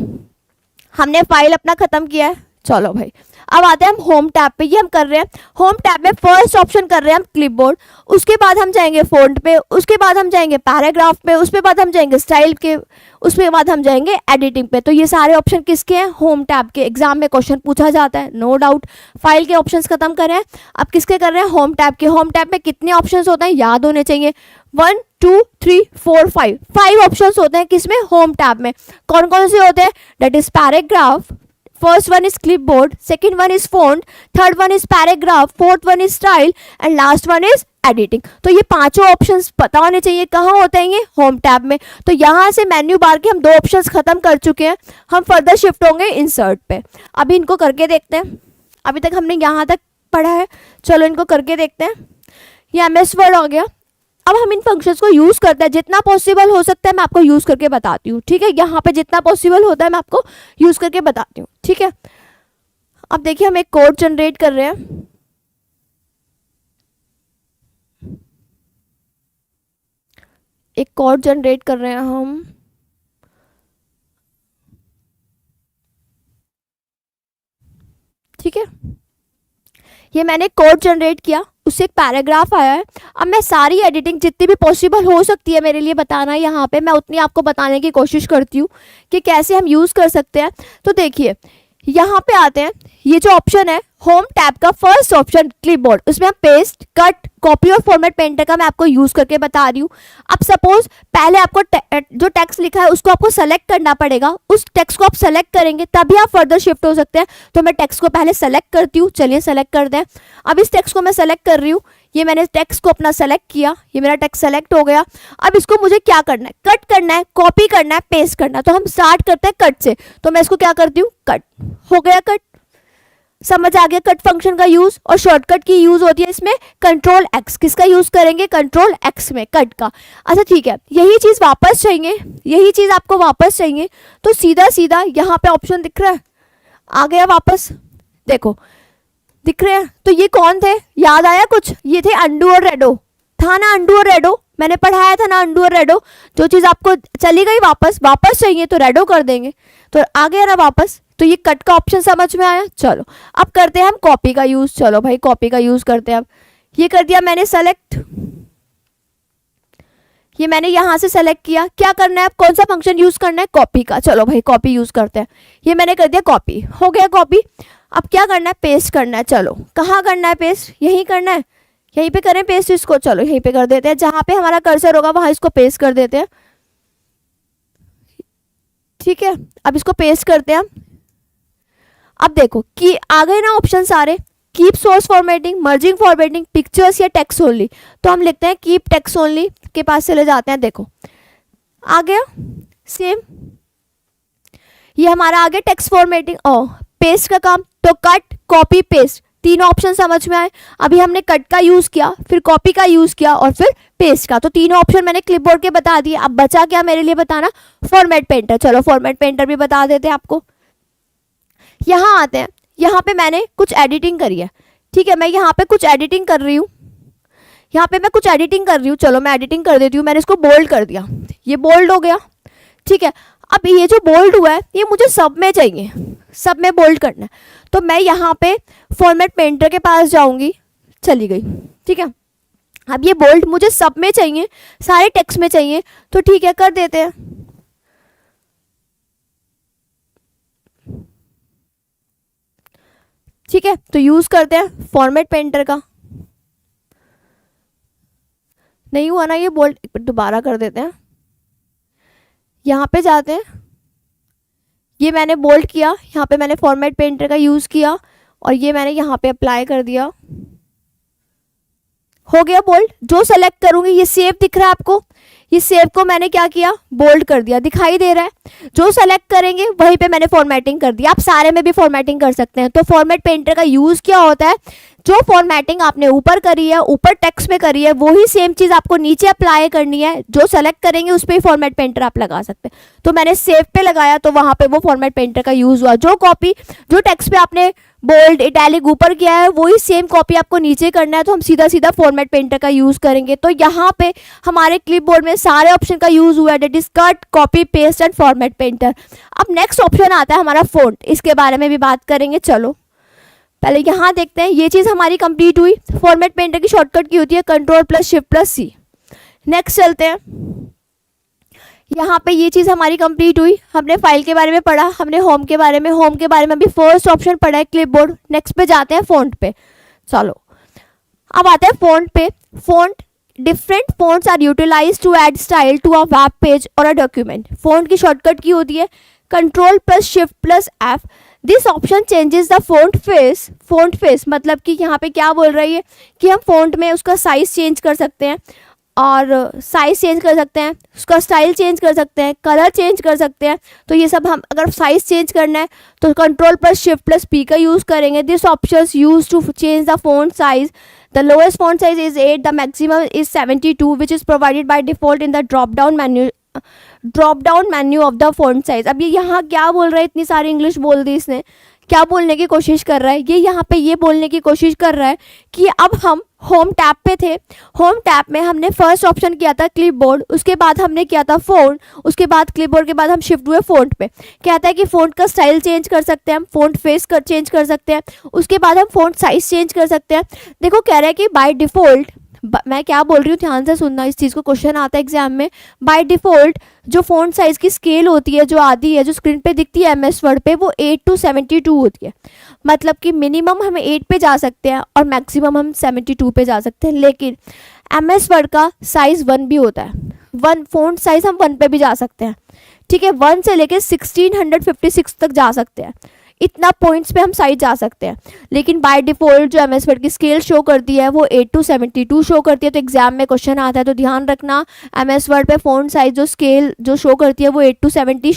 हमने फाइल अपना ख़त्म किया है, चलो भाई, अब आते हैं हम होम टैब पे। ये हम कर रहे हैं होम टैब में फर्स्ट ऑप्शन कर रहे हैं हम क्लिपबोर्ड, उसके बाद हम जाएंगे फ़ॉन्ट पे, उसके बाद हम जाएंगे पैराग्राफ पे, उसके बाद हम जाएंगे स्टाइल के, उसके बाद हम जाएंगे एडिटिंग पे। तो ये सारे ऑप्शन किसके हैं? होम टैब के। एग्जाम में क्वेश्चन पूछा जाता है, नो डाउट। फाइल के ऑप्शंस खत्म करें, अब किसके कर रहे हैं? होम टैब के। होम टैब में कितने ऑप्शंस होते हैं? याद होने चाहिए, 1 2 3 4 5 5 ऑप्शंस होते हैं किसमें? होम टैब में। कौन कौन से होते हैं? That is paragraph, first one is clipboard, second one is font, third one is paragraph, fourth one is style and last one is editing. तो ये पांचों ऑप्शंस पता होने चाहिए। कहाँ होते हैं ये? होम टैब में। तो यहाँ से मेन्यू बार के हम 2 ऑप्शंस खत्म कर चुके हैं, हम फर्दर शिफ्ट होंगे इंसर्ट पे। अभी इनको करके देखते हैं। अभी तक हमने यहाँ तक पढ़ा है, चलो इनको करके देखते हैं। ये MS वर्ड हो गया। अब हम इन फंक्शंस को यूज़ करते हैं, जितना पॉसिबल हो सकता है मैं आपको यूज़ करके बताती हूँ, ठीक है? यहाँ पे जितना पॉसिबल होता है मैं आपको यूज़ करके बताती हूँ, ठीक है? अब देखिए हम एक कोड जनरेट कर रहे हैं। एक कोड जनरेट कर रहे हैं हम, ठीक है? ये मैंने कोड जनरेट किया, उससे एक पैराग्राफ आया है। अब मैं सारी एडिटिंग जितनी भी पॉसिबल हो सकती है मेरे लिए बताना यहाँ पे, मैं उतनी आपको बताने की कोशिश करती हूँ कि कैसे हम यूज़ कर सकते हैं। तो देखिए यहाँ पे आते हैं, ये जो ऑप्शन है होम टैब का फर्स्ट ऑप्शन क्लिपबोर्ड, उसमें हम पेस्ट, कट, कॉपी और फॉर्मेट पेंटर का मैं आपको यूज़ करके बता रही हूँ। अब सपोज पहले आपको जो टेक्स्ट लिखा है उसको आपको सेलेक्ट करना पड़ेगा, उस टेक्स्ट को आप सेलेक्ट करेंगे तभी आप फर्दर शिफ्ट हो सकते हैं। तो मैं टेक्स्ट को पहले सेलेक्ट करती हूँ, चलिए सेलेक्ट कर दें। अब इस टेक्स्ट को मैं सेलेक्ट कर रही हूँ, ये मैंने टेक्स्ट को अपना सेलेक्ट किया, ये मेरा टेक्स्ट सेलेक्ट हो गया। अब इसको मुझे क्या करना है? कट करना है, कॉपी करना है, पेस्ट करना है। तो हम स्टार्ट करते हैं कट से, तो मैं इसको क्या करती हूँ? कट। हो गया कट। समझ आ गया कट फंक्शन का यूज। और शॉर्टकट की यूज होती है इसमें कंट्रोल एक्स। किसका यूज करेंगे? कंट्रोल एक्स में, कट का। अच्छा ठीक है, यही चीज वापस चाहिए, यही चीज आपको वापस चाहिए तो सीधा सीधा यहाँ पे ऑप्शन दिख रहा है, आ गया वापस, देखो दिख रहे हैं। तो ये कौन थे? याद आया कुछ? ये थे अंडू और रेडो, था ना अंडू और रेडो, मैंने पढ़ाया था ना अंडू और रेडो। जो चीज़ आपको चली गई वापस, वापस चाहिए तो रेडो कर देंगे, तो आ गया ना वापस। तो ये कट का ऑप्शन समझ में आया। चलो अब करते हैं हम कॉपी का यूज़। चलो भाई कॉपी का यूज़ करते हैं। अब ये कर दिया मैंने सेलेक्ट, ये मैंने यहाँ से सेलेक्ट किया। क्या करना है? कौन सा फंक्शन यूज़ करना है? कॉपी का। चलो भाई कॉपी यूज़ करते हैं। ये मैंने कर दिया कॉपी, हो गया कॉपी। अब क्या करना है? पेस्ट करना है। चलो कहाँ करना है पेस्ट? यहीं करना है, यहीं पे करें पेस्ट इसको। चलो यहीं पे कर देते हैं, जहाँ पे हमारा कर्सर होगा वहाँ इसको पेस्ट कर देते हैं, ठीक है? अब इसको पेस्ट करते हैं हम। अब देखो कि आ गए ना ऑप्शन सारे, keep source formatting, merging formatting, pictures या टेक्स्ट ओनली। तो हम लिखते हैं कीप टेक्स्ट ओनली के पास चले जाते हैं। देखो आ गया सेम, ये हमारा आ गया टेक्स्ट फॉर्मेटिंग। ओ पेस्ट का काम, तो कट, कॉपी, पेस्ट, तीनों ऑप्शन समझ में आए। अभी हमने कट का यूज़ किया, फिर कॉपी का यूज़ किया और फिर पेस्ट का। तो तीनों ऑप्शन मैंने क्लिपबोर्ड के बता दिए। अब बचा क्या मेरे लिए बताना? Format painter. चलो फॉर्मेट पेंटर भी बता देते हैं आपको। यहाँ आते हैं, यहाँ पे मैंने कुछ एडिटिंग करी है, ठीक है? मैं यहाँ पे कुछ एडिटिंग कर रही हूँ, यहाँ पे मैं कुछ एडिटिंग कर रही हूँ। चलो मैं एडिटिंग कर देती हूँ। मैंने इसको बोल्ड कर दिया, ये बोल्ड हो गया, ठीक है? अब ये जो बोल्ड हुआ है ये मुझे सब में चाहिए, सब में बोल्ड करना है। तो मैं यहाँ पे फॉर्मेट पेंटर के पास जाऊँगी, चली गई, ठीक है? अब ये बोल्ड मुझे सब में चाहिए, सारे टेक्स्ट में चाहिए, तो ठीक है कर देते हैं। ठीक है, तो यूज़ करते हैं फॉर्मेट पेंटर का। नहीं हुआ ना ये बोल्ड, दोबारा कर देते हैं। यहाँ पे जाते हैं, ये मैंने बोल्ड किया, यहाँ पे मैंने फॉर्मेट पेंटर का यूज़ किया और ये मैंने यहाँ पे अप्लाई कर दिया, हो गया बोल्ड। जो सेलेक्ट करूँगी, ये सेव दिख रहा है आपको, ये सेव को मैंने क्या किया? बोल्ड कर दिया, दिखाई दे रहा है। जो सेलेक्ट करेंगे वहीं पे मैंने फॉर्मेटिंग कर दिया। आप सारे में भी फॉर्मेटिंग कर सकते हैं। तो फॉर्मेट पेंटर का यूज़ क्या होता है? जो फॉर्मेटिंग आपने ऊपर करी है, ऊपर टेक्स्ट में करी है, वही सेम चीज़ आपको नीचे अप्लाई करनी है। जो सेलेक्ट करेंगे उस पर ही फॉर्मेट पेंटर आप लगा सकते हैं। तो मैंने सेव पे लगाया तो वहाँ पे वो फॉर्मेट पेंटर का यूज़ हुआ। जो कॉपी, जो टेक्स्ट पे आपने बोल्ड इटैलिक ऊपर किया है, वही सेम कॉपी आपको नीचे करना है, तो हम सीधा सीधा फॉर्मेट पेंटर का यूज़ करेंगे। तो यहाँ पे हमारे क्लिपबोर्ड में सारे ऑप्शन का यूज़ हुआ है, that is cut, copy, paste and format painter. अब नेक्स्ट ऑप्शन आता है हमारा फ़ॉन्ट, इसके बारे में भी बात करेंगे। चलो पहले यहाँ देखते हैं, ये चीज़ हमारी कंप्लीट हुई। फॉर्मेट पेंटर की शॉर्टकट की होती है Ctrl+Shift+C। नेक्स्ट चलते हैं, यहाँ पे ये चीज़ हमारी कंप्लीट हुई। हमने फाइल के बारे में पढ़ा, हमने होम के बारे में अभी फर्स्ट ऑप्शन पढ़ा है क्लिपबोर्ड। नेक्स्ट पे जाते हैं फ़ॉन्ट पे। चलो अब आते हैं फ़ॉन्ट पे। Font, different fonts are utilise to add style to a web page और अ डॉक्यूमेंट। फ़ॉन्ट की शॉर्टकट की होती है Ctrl+Shift+F। This option changes the font face. Font face मतलब कि यहाँ पे क्या बोल रही है कि हम फ़ॉन्ट में उसका साइज़ चेंज कर सकते हैं, और साइज़ चेंज कर सकते हैं, उसका स्टाइल चेंज कर सकते हैं, कलर चेंज कर सकते हैं। तो ये सब हम, अगर साइज़ चेंज करना है तो Ctrl+Shift+P का यूज़ करेंगे। This option use to change the font size. The lowest font size is 8, the maximum is 72 which is provided by default in the drop down menu of the font size. अब ये यहाँ क्या बोल रहा है, इतनी सारी इंग्लिश बोल दी इसने, क्या बोलने की कोशिश कर रहा है ये, यहाँ पे ये बोलने की कोशिश कर रहा है कि अब हम होम टैब पे थे। होम टैब में हमने फर्स्ट ऑप्शन किया था क्लिपबोर्ड, उसके बाद हमने किया था फ़ॉन्ट, उसके बाद क्लिपबोर्ड के बाद हम शिफ्ट हुए फ़ॉन्ट पे। कहता है कि फ़ॉन्ट का स्टाइल चेंज कर सकते हैं हम, फ़ॉन्ट फेस कर चेंज कर सकते हैं, उसके बाद हम फ़ॉन्ट साइज़ चेंज कर सकते हैं। देखो कह रहा है कि बाय डिफ़ॉल्ट, मैं क्या बोल रही हूँ ध्यान से सुनना, इस चीज़ को क्वेश्चन आता है एग्जाम में। बाय डिफ़ॉल्ट जो फ़ॉन्ट साइज़ की स्केल होती है, जो आधी है, जो स्क्रीन पे दिखती है MS वर्ड पे, वो 8 to 72 होती है। मतलब कि मिनिमम हम 8 पे जा सकते हैं और मैक्सिमम हम 72 पे जा सकते हैं। लेकिन MS वर्ड का साइज़ 1 भी होता है, 1 फ़ॉन्ट साइज़ हम 1 पे भी जा सकते हैं। ठीक है, 1 से लेकर 1656 तक जा सकते हैं, इतना पॉइंट्स पे हम साइज जा सकते हैं। लेकिन बाय डिफ़ॉल्ट जो MS वर्ड की स्केल शो करती है वो 8 to 72 शो करती है। तो एग्जाम में क्वेश्चन आता है तो ध्यान रखना, MS वर्ड पे फ़ॉन्ट साइज जो स्केल जो शो करती है वो 8 to 72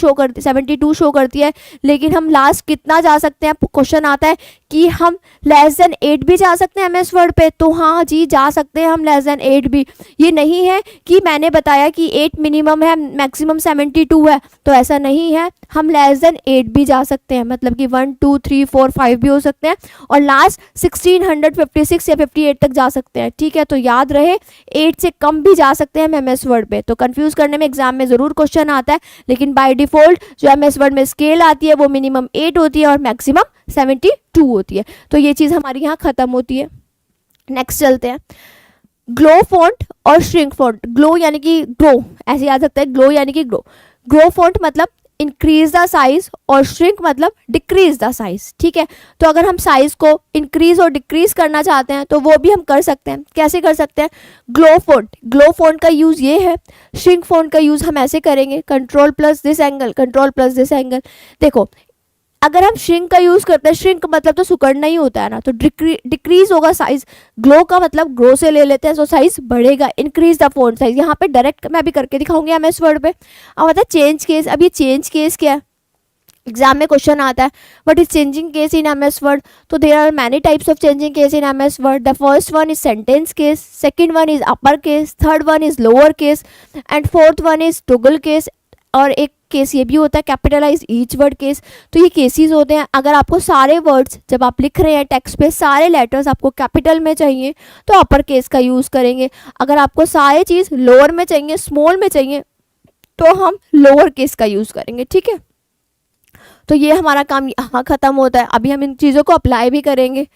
शो करती है। लेकिन हम लास्ट कितना जा सकते हैं, क्वेश्चन आता है कि हम लेस देन 8 भी जा सकते हैं MS वर्ड पे। तो हाँ जी, जा सकते हैं हम लेस देन 8 भी। ये नहीं है कि मैंने बताया कि 8 मिनिमम है, मैक्सिमम 72 है, तो ऐसा नहीं है, हम लेस देन 8 भी जा सकते हैं। मतलब कि 1 2 3 4 5 भी हो सकते हैं और लास्ट 1656 या 58 तक जा सकते हैं। ठीक है, तो याद रहे 8 से कम भी जा सकते हैं MS वर्ड पे। तो कंफ्यूज करने में एग्जाम में ज़रूर क्वेश्चन आता है, लेकिन बाय डिफ़ॉल्ट जो MS वर्ड में स्केल आती है वो मिनिमम 8 होती है और मैक्सिमम 72 होती है। तो ये चीज़ हमारी यहाँ ख़त्म होती है। नेक्स्ट चलते हैं, ग्लो फॉन्ट और श्रिंक फॉन्ट। ग्लो यानी कि ग्रो, ऐसे याद सकते हैं, ग्लो यानी कि ग्रो। ग्रो फॉन्ट मतलब इंक्रीज द साइज और श्रिंक मतलब डिक्रीज द साइज। ठीक है, तो अगर हम साइज को इंक्रीज और डिक्रीज करना चाहते हैं तो वो भी हम कर सकते हैं। कैसे कर सकते हैं, ग्लो फॉन्ट का यूज़ ये है, श्रिंक फॉन्ट का यूज़ हम ऐसे करेंगे, Ctrl+this एंगल। देखो अगर हम श्रिंक का यूज़ करते हैं, श्रिंक मतलब तो सुकड़ना ही होता है ना, तो डिक्रीज होगा साइज। ग्लो का मतलब ग्रो से ले लेते हैं, तो साइज बढ़ेगा, इंक्रीज द फॉन्ट साइज। यहाँ पे डायरेक्ट मैं भी करके दिखाऊंगी MS वर्ड पे। अब आता है चेंज केस। अब ये चेंज केस क्या है, एग्जाम में क्वेश्चन आता है, what is changing case in MS word. तो there are many types of changing case in MS word. The first one is sentence case, second one is upper case, third one is lower case and fourth one is toggle case. और एक case ये भी होता है capitalise each word case. तो ये cases होते हैं, अगर आपको सारे वर्ड्स जब आप लिख रहे हैं टेक्स्ट पे सारे लेटर्स आपको कैपिटल में चाहिए तो अपर केस का यूज़ करेंगे। अगर आपको सारे चीज़ लोअर में चाहिए, स्मॉल में चाहिए, तो हम लोअर केस का यूज़ करेंगे। ठीक है, तो ये हमारा काम यहाँ ख़त्म होता है। अभी हम इन चीज़ों को अप्लाई भी करेंगे।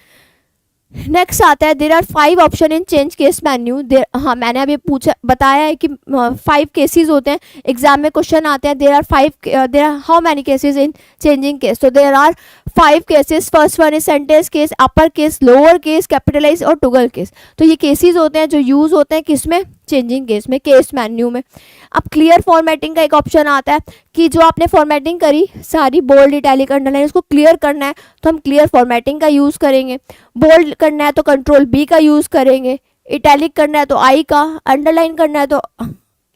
नेक्स्ट आता है, there are 5 option in change case menu. हाँ, मैंने अभी बताया है कि 5 केसेस होते हैं। एग्जाम में क्वेश्चन आते हैं, there are how many cases in changing case. तो there are 5 cases. First one is sentence case, upper case, lower case, capitalize और टॉगल केस। तो ये केसेस होते हैं जो यूज़ होते हैं किसमें, चेंजिंग केस में, केस मेन्यू में। अब क्लियर फॉर्मेटिंग का एक ऑप्शन आता है कि जो आपने फॉर्मेटिंग करी सारी बोल्ड इटैलिक अंडरलाइन, उसको क्लियर करना है तो हम क्लियर फॉर्मेटिंग का यूज़ करेंगे। बोल्ड करना है तो Ctrl+B का यूज़ करेंगे, इटैलिक करना है तो I का, अंडरलाइन करना है तो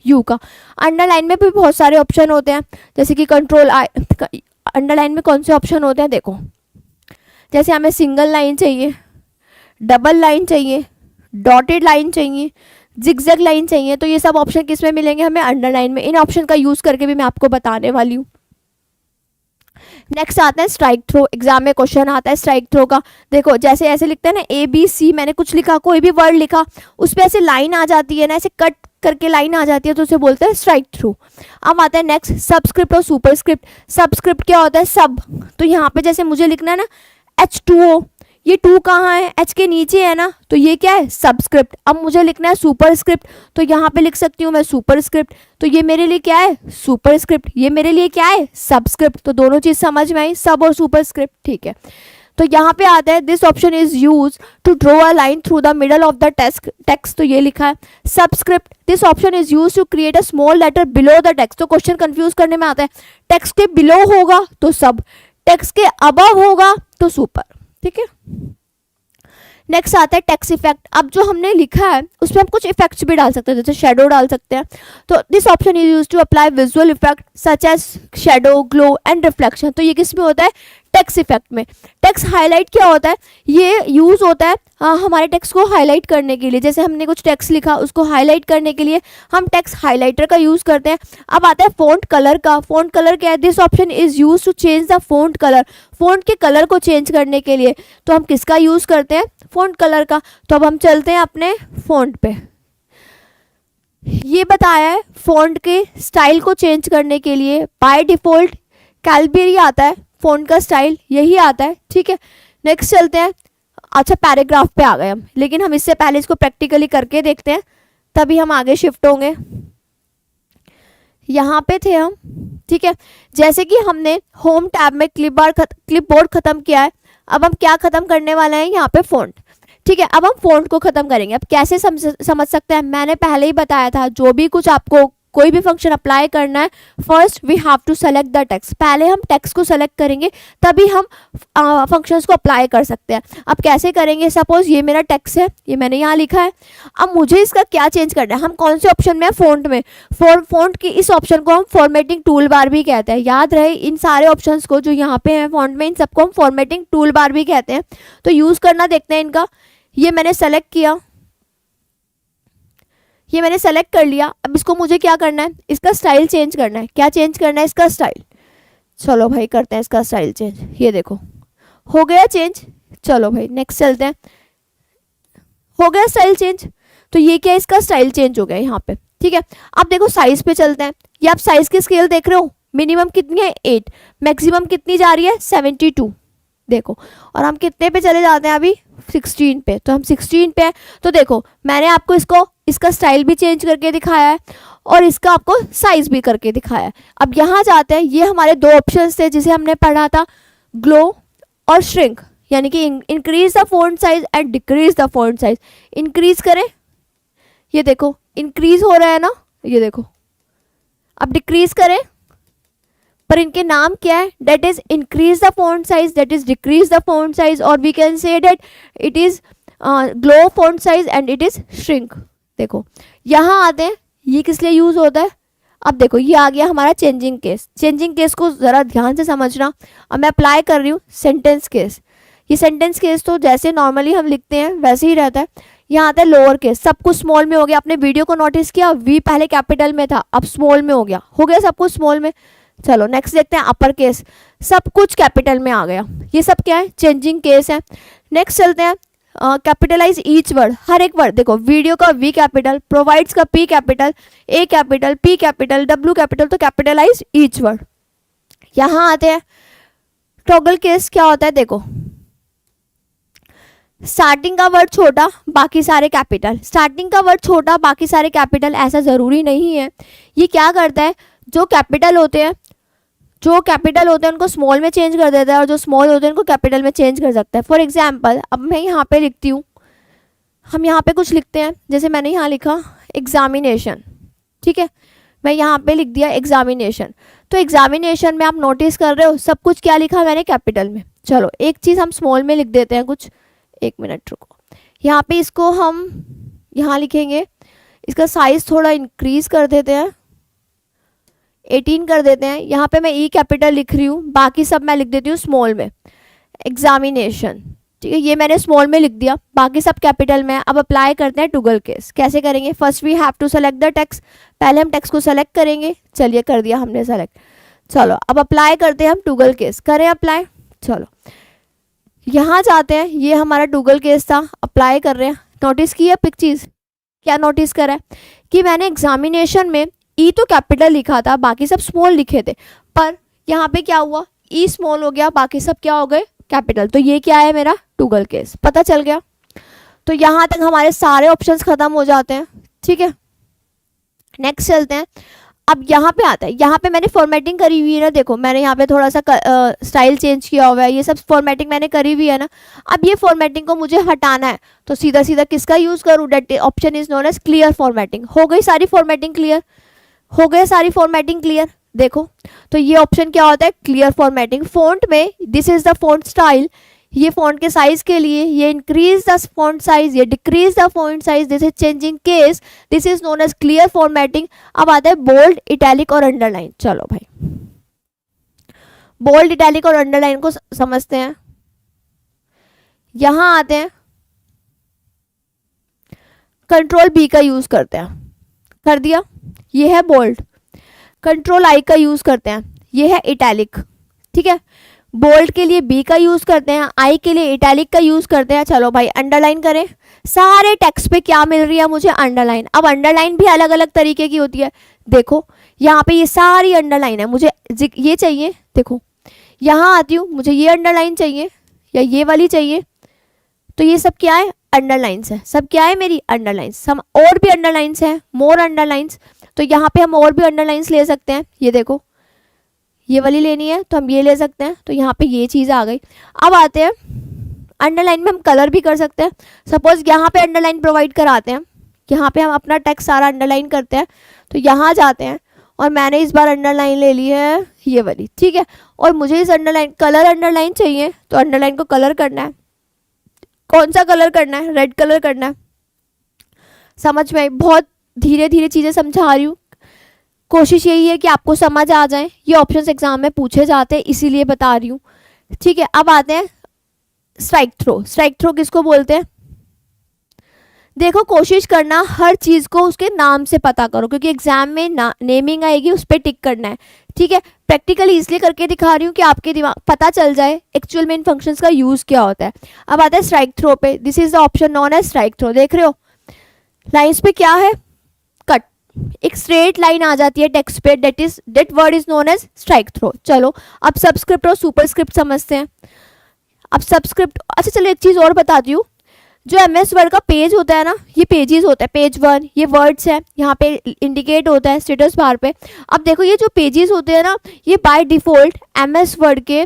U का। अंडरलाइन में भी बहुत सारे ऑप्शन होते हैं, जैसे कि Ctrl+I। अंडरलाइन में कौन से ऑप्शन होते हैं देखो, जैसे हमें सिंगल लाइन चाहिए, डबल लाइन चाहिए, डॉटेड लाइन चाहिए, जिगजैग लाइन चाहिए, तो ये सब ऑप्शन किस में मिलेंगे हमें? अंडरलाइन में। इन ऑप्शन का यूज़ करके भी मैं आपको बताने वाली हूँ। नेक्स्ट आता है स्ट्राइक थ्रो। एग्जाम में क्वेश्चन आता है स्ट्राइक थ्रो का। देखो जैसे ऐसे लिखते हैं ना, ABC, मैंने कुछ लिखा, कोई भी वर्ड लिखा, उस पर ऐसे लाइन आ जाती है ना, ऐसे कट करके लाइन आ जाती है, तो उसे बोलते हैं स्ट्राइक थ्रू। अब आता है नेक्स्ट सबस्क्रिप्ट और सुपरस्क्रिप्ट। सबस्क्रिप्ट क्या होता है? सब। तो यहाँ पे जैसे मुझे लिखना है ना H2O, ये 2 कहाँ है? H के नीचे है ना, तो ये क्या है? सबस्क्रिप्ट। अब मुझे लिखना है सुपरस्क्रिप्ट, तो यहाँ पे लिख सकती हूँ मैं सुपरस्क्रिप्ट, तो ये मेरे लिए क्या है? सुपरस्क्रिप्ट। ये मेरे लिए क्या है? सबस्क्रिप्ट। तो दोनों चीज़ समझ में आई, सब और सुपरस्क्रिप्ट, ठीक है। तो यहाँ पे आता है this option is use to draw a line through the middle of the text, तो ये लिखा है subscript. This option is use to create a small letter below the text. तो क्वेश्चन कंफ्यूज करने में आता है, टेक्स्ट के बिलो होगा तो सब, टेक्स्ट के अबव होगा तो सुपर, ठीक है। नेक्स्ट आता है टेक्स्ट इफेक्ट। अब जो हमने लिखा है उसमें हम कुछ इफेक्ट्स भी डाल सकते हैं, जैसे शेडो डाल सकते हैं। तो this option is use to apply visual effect such as shadow, glow and reflection. तो ये किस में होता है? टेक्स्ट इफेक्ट में। टेक्स्ट हाईलाइट क्या होता है? ये यूज होता है हमारे टेक्स्ट को हाईलाइट करने के लिए। जैसे हमने कुछ टेक्स्ट लिखा, उसको हाईलाइट करने के लिए हम टेक्स्ट हाईलाइटर का यूज करते हैं। अब आता है फॉन्ट कलर का। फॉन्ट कलर क्या है? This option is use to change the font colour. Font के कलर को चेंज करने के लिए तो हम किसका यूज करते हैं? फॉन्ट कलर का। तो अब हम चलते हैं अपने फॉन्ट पे। ये बताया है फॉन्ट के स्टाइल को चेंज करने के लिए बाय डिफॉल्ट कैलबरी आता है, फॉन्ट का स्टाइल यही आता है, ठीक है। नेक्स्ट चलते हैं। अच्छा पैराग्राफ पे आ गए हम, लेकिन हम इससे पहले इसको प्रैक्टिकली करके देखते हैं, तभी हम आगे शिफ्ट होंगे। यहाँ पे थे हम, ठीक है। जैसे कि हमने होम टैब में क्लिपबोर्ड खत्म किया है, अब हम क्या खत्म करने वाले हैं? यहाँ पे फॉन्ट, ठीक है। अब हम फॉन्ट को खत्म करेंगे। अब कैसे समझ सकते हैं? मैंने पहले ही बताया था, जो भी कुछ आपको कोई भी फंक्शन अप्लाई करना है, first we have to select the text. पहले हम टेक्स्ट को सेलेक्ट करेंगे, तभी हम फंक्शंस को अप्लाई कर सकते हैं। अब कैसे करेंगे? सपोज ये मेरा टेक्स्ट है, ये मैंने यहाँ लिखा है। अब मुझे इसका क्या चेंज करना है? हम कौन से ऑप्शन में है? फॉन्ट में। फॉन्ट की इस ऑप्शन को हम फॉर्मेटिंग टूल बार भी कहते हैं। याद रहे इन सारे ऑप्शंस को जो यहाँ पे हैं फॉन्ट में, इन सबको हम फॉर्मेटिंग टूल बार भी कहते हैं। तो यूज़ करना देखते हैं इनका। ये मैंने सेलेक्ट किया, ये मैंने सेलेक्ट कर लिया। अब इसको मुझे क्या करना है? इसका स्टाइल चेंज करना है। क्या चेंज करना है? इसका स्टाइल। चलो भाई करते हैं इसका स्टाइल चेंज। ये देखो हो गया चेंज। चलो भाई नेक्स्ट चलते हैं। हो गया स्टाइल चेंज। तो ये क्या? इसका स्टाइल चेंज हो गया यहाँ पे, ठीक है। अब देखो साइज पे चलते हैं। ये आप साइज की स्केल देख रहे हो, मिनिमम कितनी है? 8, मैक्सिमम कितनी जा रही है? 72, देखो। और हम कितने पे चले जाते हैं अभी? 16 पे। तो हम 16 पे हैं। तो देखो मैंने आपको इसका स्टाइल भी चेंज करके दिखाया है और इसका आपको साइज भी करके दिखाया है। अब यहाँ जाते हैं। ये हमारे दो ऑप्शंस थे जिसे हमने पढ़ा था, ग्लो और श्रिंक, यानी कि increase the font size and decrease the font size. Increase करें, ये देखो इंक्रीज हो रहा है ना, ये देखो। अब डिक्रीज करें, पर इनके नाम क्या है? That is increase the font size, that is decrease the font size, और we can say that it is grow font size and it is shrink. देखो यहाँ आते हैं, ये किस लिए यूज होता है? अब देखो ये आ गया हमारा चेंजिंग केस। चेंजिंग केस को ज़रा ध्यान से समझना। अब मैं अप्लाई कर रही हूँ सेंटेंस केस। ये सेंटेंस केस तो जैसे नॉर्मली हम लिखते हैं वैसे ही रहता है। यहाँ आता है लोअर केस, सब कुछ स्मॉल में हो गया। आपने वीडियो को नोटिस किया, वी पहले कैपिटल में था, अब स्मॉल में हो गया सब कुछ स्मॉल में। चलो नेक्स्ट देखते हैं अपर केस, सब कुछ कैपिटल में आ गया। ये सब क्या है? चेंजिंग केस है। नेक्स्ट चलते हैं कैपिटलाइज ईच वर्ड, हर एक वर्ड। देखो वीडियो का वी कैपिटल, प्रोवाइड्स का P capital, A capital, P capital, W capital. तो कैपिटलाइज ईच वर्ड। यहाँ आते हैं टॉगल केस। क्या होता है? देखो स्टार्टिंग का वर्ड छोटा, बाकी सारे कैपिटल। स्टार्टिंग का वर्ड छोटा, बाकी सारे कैपिटल, ऐसा ज़रूरी नहीं है। ये क्या करता है? जो कैपिटल होते हैं उनको स्मॉल में चेंज कर देता है, और जो स्मॉल होते हैं उनको कैपिटल में चेंज कर सकता है। फॉर एग्जांपल अब मैं यहाँ पे लिखती हूँ, हम यहाँ पे कुछ लिखते हैं, जैसे मैंने यहाँ लिखा एग्जामिनेशन, ठीक है। मैं यहाँ पे लिख दिया एग्जामिनेशन। तो एग्जामिनेशन में आप नोटिस कर रहे हो सब कुछ क्या लिखा मैंने? कैपिटल में। चलो एक चीज़ हम स्मॉल में लिख देते हैं कुछ, एक मिनट रुको। यहाँ पे इसको हम यहाँ लिखेंगे, इसका साइज थोड़ा इंक्रीज कर देते हैं, 18 कर देते हैं। यहाँ पे मैं ई कैपिटल लिख रही हूँ, बाकी सब मैं लिख देती हूँ स्मॉल में। एग्जामिनेशन, ठीक है, ये मैंने स्मॉल में लिख दिया, बाकी सब कैपिटल में है। अब अप्लाई करते हैं टुगल केस। कैसे करेंगे? First we have to select the text. पहले हम टेक्स्ट को सेलेक्ट करेंगे। चलिए कर दिया हमने सेलेक्ट। चलो अब अप्लाई करते हैं हम टुगल केस। करें अप्लाई। चलो यहाँ जाते हैं, ये हमारा टुगल केस था, अप्लाई कर रहे हैं। नोटिस की है पिक चीज़, क्या नोटिस करा है कि मैंने एग्जामिनेशन में ई तो कैपिटल लिखा था, बाकी सब स्मॉल लिखे थे, पर यहाँ पे क्या हुआ, ई स्मॉल हो गया, बाकी सब क्या हो गए, कैपिटल। तो ये क्या है, मेरा टुगल केस। पता चल गया। तो यहाँ तक हमारे सारे ऑप्शंस खत्म हो जाते हैं। ठीक है, नेक्स्ट चलते हैं। अब यहाँ पे आता है, यहाँ पे मैंने फॉर्मेटिंग करी हुई है ना, देखो मैंने यहाँ पे थोड़ा सा स्टाइल चेंज किया हुआ है, ये सब फॉर्मेटिंग मैंने करी हुई है ना। अब ये फॉर्मेटिंग को मुझे हटाना है, तो सीधा सीधा किसका यूज़ करूँ, that option is known as clear formatting. हो गई सारी फॉर्मेटिंग क्लियर, हो गए सारी फॉर्मेटिंग क्लियर। देखो तो ये ऑप्शन क्या होता है, क्लियर फॉर्मेटिंग। फ़ॉन्ट में this is the font style, ये फ़ॉन्ट के साइज़ के लिए, ये इंक्रीज द फ़ॉन्ट साइज़, ये decrease the font size, this is changing case, this is known as clear formatting. अब आता है बोल्ड, इटैलिक और अंडरलाइन। चलो भाई बोल्ड, इटैलिक और अंडरलाइन को समझते हैं। यहाँ आते हैं, कंट्रोल बी का यूज़ करते हैं, कर दिया, ये है बोल्ड। कंट्रोल आई का यूज़ करते हैं, ये है इटैलिक। ठीक है, बोल्ड के लिए बी का यूज़ करते हैं, आई के लिए इटैलिक का यूज़ करते हैं। चलो भाई अंडरलाइन करें। सारे टेक्स्ट पे क्या मिल रही है मुझे, अंडरलाइन। अब अंडरलाइन भी अलग अलग तरीके की होती है। देखो यहाँ पे ये सारी अंडरलाइन है, मुझे ये चाहिए। देखो यहाँ आती हूँ, मुझे ये अंडरलाइन चाहिए या ये वाली चाहिए, तो ये सब क्या है, अंडरलाइंस है। सब क्या है, मेरी अंडरलाइंस। हम और भी अंडरलाइंस हैं, मोर अंडरलाइंस, तो यहाँ पे हम और भी अंडरलाइंस ले सकते हैं। ये देखो ये वाली लेनी है तो हम ये ले सकते हैं, तो यहाँ पे ये चीज़ आ गई। अब आते हैं अंडरलाइन में हम कलर भी कर सकते हैं। सपोज यहाँ पे अंडरलाइन प्रोवाइड कराते हैं, यहाँ पे हम अपना टेक्स्ट सारा अंडरलाइन करते हैं, तो यहाँ जाते हैं और मैंने इस बार अंडरलाइन ले ली है ये वाली। ठीक है, और मुझे इस अंडरलाइन कलर अंडरलाइन चाहिए, तो अंडरलाइन को कलर करना है। कौन सा कलर करना है, रेड कलर करना है। समझ में आई? बहुत धीरे धीरे चीज़ें समझा रही हूँ, कोशिश यही है कि आपको समझ आ जाए। ये ऑप्शंस एग्जाम में पूछे जाते हैं, इसीलिए बता रही हूँ। ठीक है, अब आते हैं स्ट्राइक थ्रो। स्ट्राइक थ्रो किसको बोलते हैं? देखो कोशिश करना हर चीज़ को उसके नाम से पता करो, क्योंकि एग्जाम में नेमिंग आएगी, उस पर टिक करना है। ठीक है, प्रैक्टिकली इसलिए करके दिखा रही हूँ कि आपके दिमाग पता चल जाए एक्चुअल में इन फंक्शंस का यूज़ क्या होता है। अब आता है स्ट्राइक थ्रो पे। This is the option known as strikethrough. देख रहे हो लाइन्स पे क्या है, कट, एक स्ट्रेट लाइन आ जाती है टेक्स्ट पे, that word is known as strikethrough. चलो अब सबस्क्रिप्ट और सुपरस्क्रिप्ट समझते हैं। अब सबस्क्रिप्ट, अच्छा चलो एक चीज़ और बताती हूँ। जो MS वर्ड का पेज होता है ना, ये पेजेस होता है, पेज 1, ये वर्ड्स है, यहाँ पे इंडिकेट होता है स्टेटस बार पे। अब देखो ये जो पेजेस होते हैं ना, ये बाय डिफ़ॉल्ट MS वर्ड के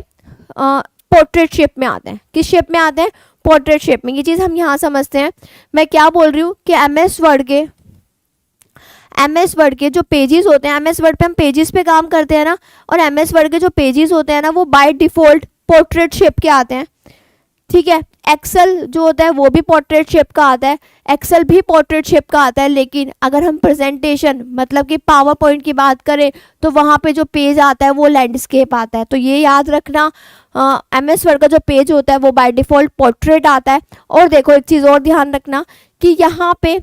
पोर्ट्रेट शेप में आते हैं। किस शेप में आते हैं, पोर्ट्रेट शेप में। ये चीज़ हम यहाँ समझते हैं। मैं क्या बोल रही हूँ कि MS वर्ड के जो पेजेस होते हैं, MS वर्ड पे हम पेजेस पे काम करते हैं ना, और MS वर्ड के जो पेजेस होते हैं ना, वो बाय डिफ़ॉल्ट पोर्ट्रेट शेप के आते हैं। ठीक है, एक्सेल जो होता है वो भी पोर्ट्रेट शेप का आता है, एक्सेल भी पोर्ट्रेट शेप का आता है। लेकिन अगर हम प्रेजेंटेशन मतलब कि पावर पॉइंट की बात करें, तो वहाँ पे जो पेज आता है वो लैंडस्केप आता है। तो ये याद रखना, MS वर्ड का जो पेज होता है वो बाय डिफ़ॉल्ट पोर्ट्रेट आता है। और देखो एक चीज़ और ध्यान रखना कि यहाँ पे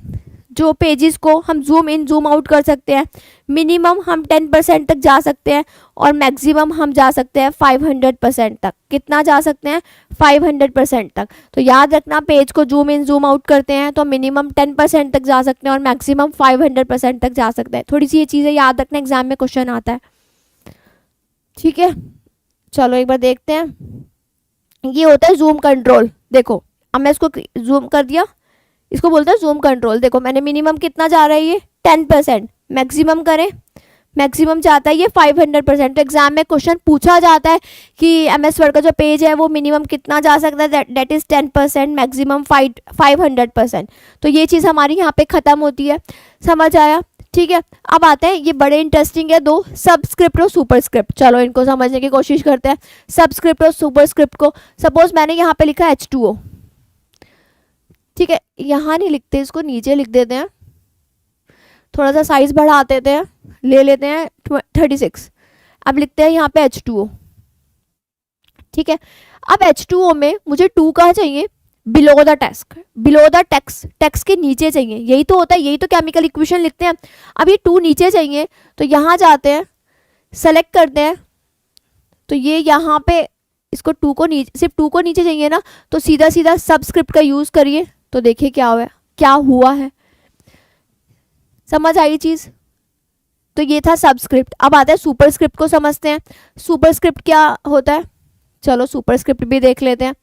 जो पेजेस को हम जूम इन जूम आउट कर सकते हैं। मिनिमम हम 10% तक जा सकते हैं, और मैक्सिमम हम जा सकते हैं 500% तक। कितना जा सकते हैं, 500% तक। तो याद रखना, पेज को जूम इन जूम आउट करते हैं तो मिनिमम 10% तक जा सकते हैं, और मैक्सिमम 500% तक जा सकते हैं। थोड़ी सी ये चीज़ें याद रखना, एग्जाम में क्वेश्चन आता है। ठीक है, चलो एक बार देखते हैं। ये होता है जूम कंट्रोल। देखो अब मैं इसको जूम कर दिया, इसको बोलते हैं जूम कंट्रोल। देखो मैंने मिनिमम कितना जा रहा है, ये 10%, मैक्सिमम करें, मैक्सिमम जाता है ये 500%। तो एग्जाम में क्वेश्चन पूछा जाता है कि MS वर्ड का जो पेज है वो मिनिमम कितना जा सकता है, दैट इज़ 10%, मैक्सिमम 500%। तो ये चीज़ हमारी यहाँ पे ख़त्म होती है। समझ आया? ठीक है, अब आते हैं, ये बड़े इंटरेस्टिंग है दो, सबस्क्रिप्ट और सुपरस्क्रिप्ट। चलो इनको समझने की कोशिश करते हैं, सबस्क्रिप्ट और सुपरस्क्रिप्ट को। सपोज मैंने यहाँ पे लिखा H2O। ठीक है, यहाँ नहीं लिखते, इसको नीचे लिख देते हैं, थोड़ा सा साइज बढ़ा देते हैं, ले लेते हैं 36। अब लिखते हैं यहाँ पे H2O। ठीक है। अब H2O में मुझे 2 कहाँ चाहिए, below the text, below the text के नीचे चाहिए, यही तो होता है, यही तो केमिकल इक्वेशन लिखते हैं। अब ये 2 नीचे चाहिए तो यहाँ जाते हैं, सेलेक्ट करते हैं, तो ये यहाँ पे इसको 2 को नीचे, सिर्फ 2 को नीचे चाहिए ना, तो सीधा सीधा सबस्क्रिप्ट का यूज़ करिए, तो देखिए क्या हुआ है। समझ आई चीज़? तो ये था सबस्क्रिप्ट। अब आता है सुपरस्क्रिप्ट को समझते हैं। सुपरस्क्रिप्ट क्या होता है, चलो सुपरस्क्रिप्ट भी देख लेते हैं।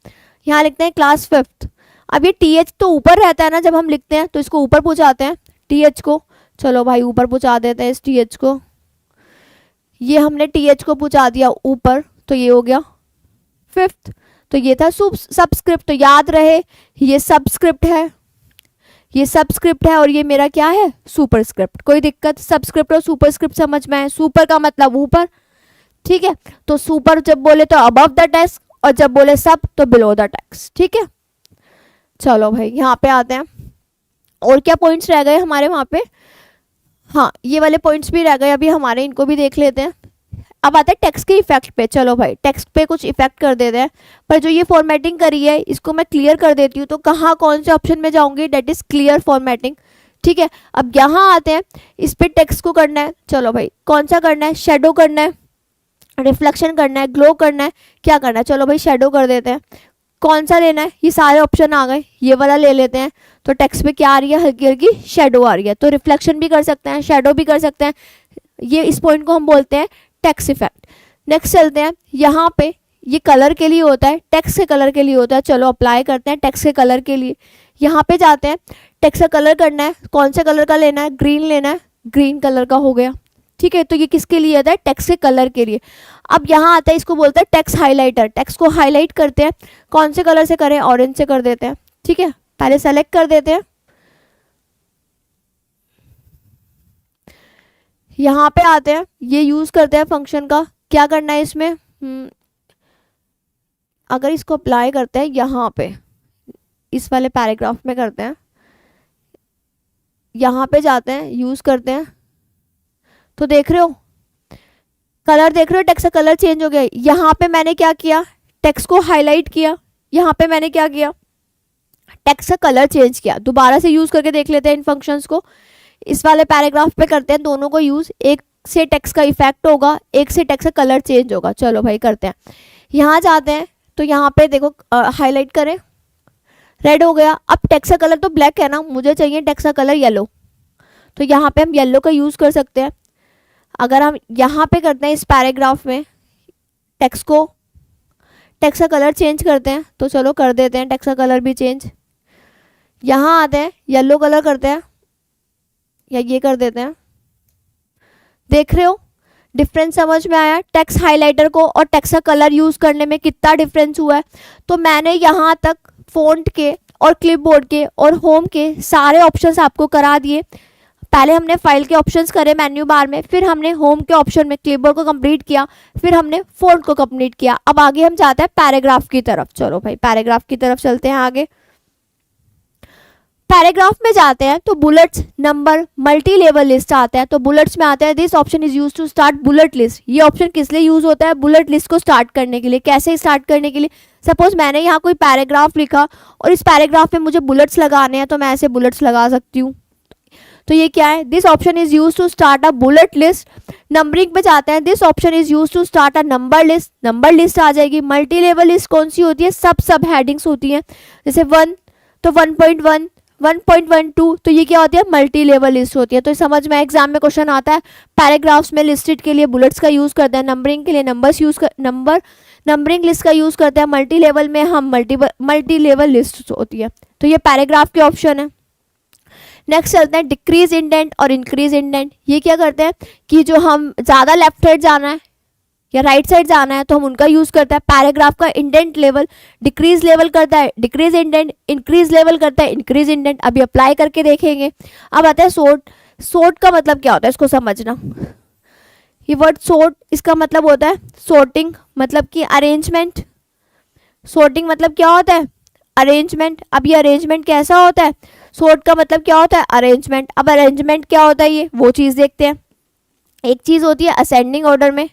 यहाँ लिखते हैं क्लास 5th। अब ये TH तो ऊपर रहता है ना जब हम लिखते हैं, तो इसको ऊपर पहुँचाते हैं TH को, चलो भाई ऊपर पहुँचा देते हैं इस TH को, ये हमने TH को पहुँचा दिया ऊपर, तो ये हो गया 5th। तो ये था सबस्क्रिप्ट। तो याद रहे ये सबस्क्रिप्ट है, ये सबस्क्रिप्ट है, और ये मेरा क्या है, सुपरस्क्रिप्ट। कोई दिक्कत? सबस्क्रिप्ट और सुपरस्क्रिप्ट समझ में आए? सुपर का मतलब ऊपर, ठीक है, तो सुपर जब बोले तो अबव द टेक्स्ट, और जब बोले सब तो बिलो द टेक्स्ट, ठीक है। चलो भाई यहाँ पे आते हैं, और क्या पॉइंट्स रह गए हमारे वहाँ पे, हाँ ये वाले पॉइंट्स भी रह गए अभी हमारे, इनको भी देख लेते हैं। अब आता है टेक्स्ट के इफेक्ट पे। चलो भाई टेक्स्ट पे कुछ इफेक्ट कर देते हैं, पर जो ये फॉर्मेटिंग करी है इसको मैं क्लियर कर देती हूँ। तो कहाँ कौन से ऑप्शन में जाऊँगी, डेट इज़ क्लियर फॉर्मेटिंग, ठीक है। अब यहाँ आते हैं, इस पे टेक्स्ट को करना है, चलो भाई कौन सा करना है, शेडो करना है, रिफ्लेक्शन करना है, ग्लो करना है, क्या करना है, चलो भाई शेडो कर देते हैं। कौन सा लेना है, ये सारे ऑप्शन आ गए, ये वाला ले लेते हैं। तो टेक्स्ट पे क्या आ रही है, हल्की हल्की शेडो आ रही है, तो रिफ्लेक्शन भी कर सकते हैं, शेडो भी कर सकते हैं। ये इस पॉइंट को हम बोलते हैं टेक्स्ट इफेक्ट। नेक्स्ट चलते हैं, यहाँ पे ये कलर के लिए होता है, टेक्स्ट के कलर के लिए होता है, चलो अप्लाई करते हैं टेक्स्ट के कलर के लिए। यहाँ पे जाते हैं, टेक्स्ट का कलर करना है, कौन से कलर का लेना है, ग्रीन लेना है, ग्रीन कलर का हो गया, ठीक है। तो ये किसके लिए आता है, टेक्स्ट के कलर के लिए। अब यहाँ आता है, इसको बोलते हैं टेक्स्ट हाईलाइटर, टेक्स्ट को हाईलाइट करते हैं, कौन से कलर से करें, ऑरेंज से कर देते हैं, ठीक है। पहले सेलेक्ट कर देते हैं, यहाँ पे आते हैं, ये यूज़ करते हैं फंक्शन का, क्या करना है इसमें, अगर इसको अप्लाई करते हैं यहाँ पे, इस वाले पैराग्राफ में करते हैं, यहाँ पे जाते हैं, यूज़ करते हैं, तो देख रहे हो कलर, देख रहे हो टेक्स्ट का कलर चेंज हो गया। यहाँ पे मैंने क्या किया, टेक्स्ट को हाईलाइट किया, यहाँ पे मैंने क्या किया, टेक्स्ट का कलर चेंज किया। दोबारा से यूज़ करके देख लेते हैं इन फंक्शंस को। इस वाले पैराग्राफ पे करते हैं दोनों को यूज़, एक से टेक्स्ट का इफेक्ट होगा, एक से टेक्स्ट का कलर चेंज होगा। चलो भाई करते हैं, यहाँ जाते हैं, तो यहाँ पे देखो हाईलाइट करें, रेड हो गया। अब टेक्स्ट का कलर तो ब्लैक है ना, मुझे चाहिए टेक्स्ट का कलर येलो, तो यहाँ पे हम येलो का यूज़ कर सकते हैं। अगर हम यहाँ पे करते हैं इस पैराग्राफ में, टेक्स्ट का कलर चेंज करते हैं, तो चलो कर देते हैं टेक्स्ट का कलर भी चेंज। यहाँ आते हैं, येलो कलर करते हैं, या ये कर देते हैं। देख रहे हो डिफरेंस समझ में आया, टेक्स्ट हाइलाइटर को और टेक्स्ट का कलर यूज़ करने में कितना डिफरेंस हुआ है। तो मैंने यहाँ तक फ़ॉन्ट के और क्लिपबोर्ड के और होम के सारे ऑप्शंस आपको करा दिए। पहले हमने फाइल के ऑप्शंस करे मेन्यू बार में, फिर हमने होम के ऑप्शन में क्लिपबोर्ड को कंप्लीट किया, फिर हमने फ़ॉन्ट को कंप्लीट किया। अब आगे हम जाते हैं पैराग्राफ की तरफ। चलो भाई पैराग्राफ की तरफ चलते हैं आगे। पैराग्राफ में जाते हैं तो bullets, number, multi level list आता है। तो बुलेट्स में आता है this option is use to start bullet list. ये ऑप्शन किस लिए यूज होता है, बुलेट लिस्ट को स्टार्ट करने के लिए। कैसे स्टार्ट करने के लिए, सपोज मैंने यहाँ कोई पैराग्राफ लिखा और इस पैराग्राफ में मुझे बुलेट्स लगाने हैं, तो मैं ऐसे बुलेट्स लगा सकती हूँ। तो ये क्या है, this option is use to start a bullet list. Numbering पे जाते हैं, this option is use to start a number list. Number list आ जाएगी। मल्टी लेवल लिस्ट कौन सी होती है, सब हेडिंग्स होती हैं, जैसे 1 तो 1.1, 1.12, तो ये क्या होती है, मल्टी लेवल लिस्ट होती है। तो समझ में एग्जाम में क्वेश्चन आता है, पैराग्राफ्स में लिस्टेड के लिए बुलेट्स का यूज़ करते हैं, नंबरिंग के लिए नंबरिंग लिस्ट का यूज़ करते हैं, मल्टी लेवल में हम मल्टी लेवल लिस्ट होती है। तो ये पैराग्राफ के ऑप्शन है। नेक्स्ट चलते हैं डिक्रीज इंडेंट और इंक्रीज इंडेंट। ये क्या करते हैं कि जो हम ज़्यादा लेफ्ट साइड जाना है या राइट साइड जाना है तो हम उनका यूज़ करते हैं। पैराग्राफ का इंडेंट लेवल डिक्रीज लेवल करता है, डिक्रीज इंडेंट, इंक्रीज लेवल करता है, इंक्रीज इंडेंट। अभी अप्लाई करके देखेंगे। अब आता है सोर्ट। सोर्ट का मतलब क्या होता है, इसको समझना। ये वर्ड सोर्ट, इसका मतलब होता है सोर्टिंग, मतलब कि अरेंजमेंट। सोर्टिंग मतलब क्या होता है, अरेंजमेंट। अब ये अरेंजमेंट कैसा होता है, सोर्ट का मतलब क्या होता है, अरेंजमेंट। अब अरेंजमेंट क्या होता है, ये वो चीज़ देखते हैं। एक चीज़ होती है असेंडिंग ऑर्डर में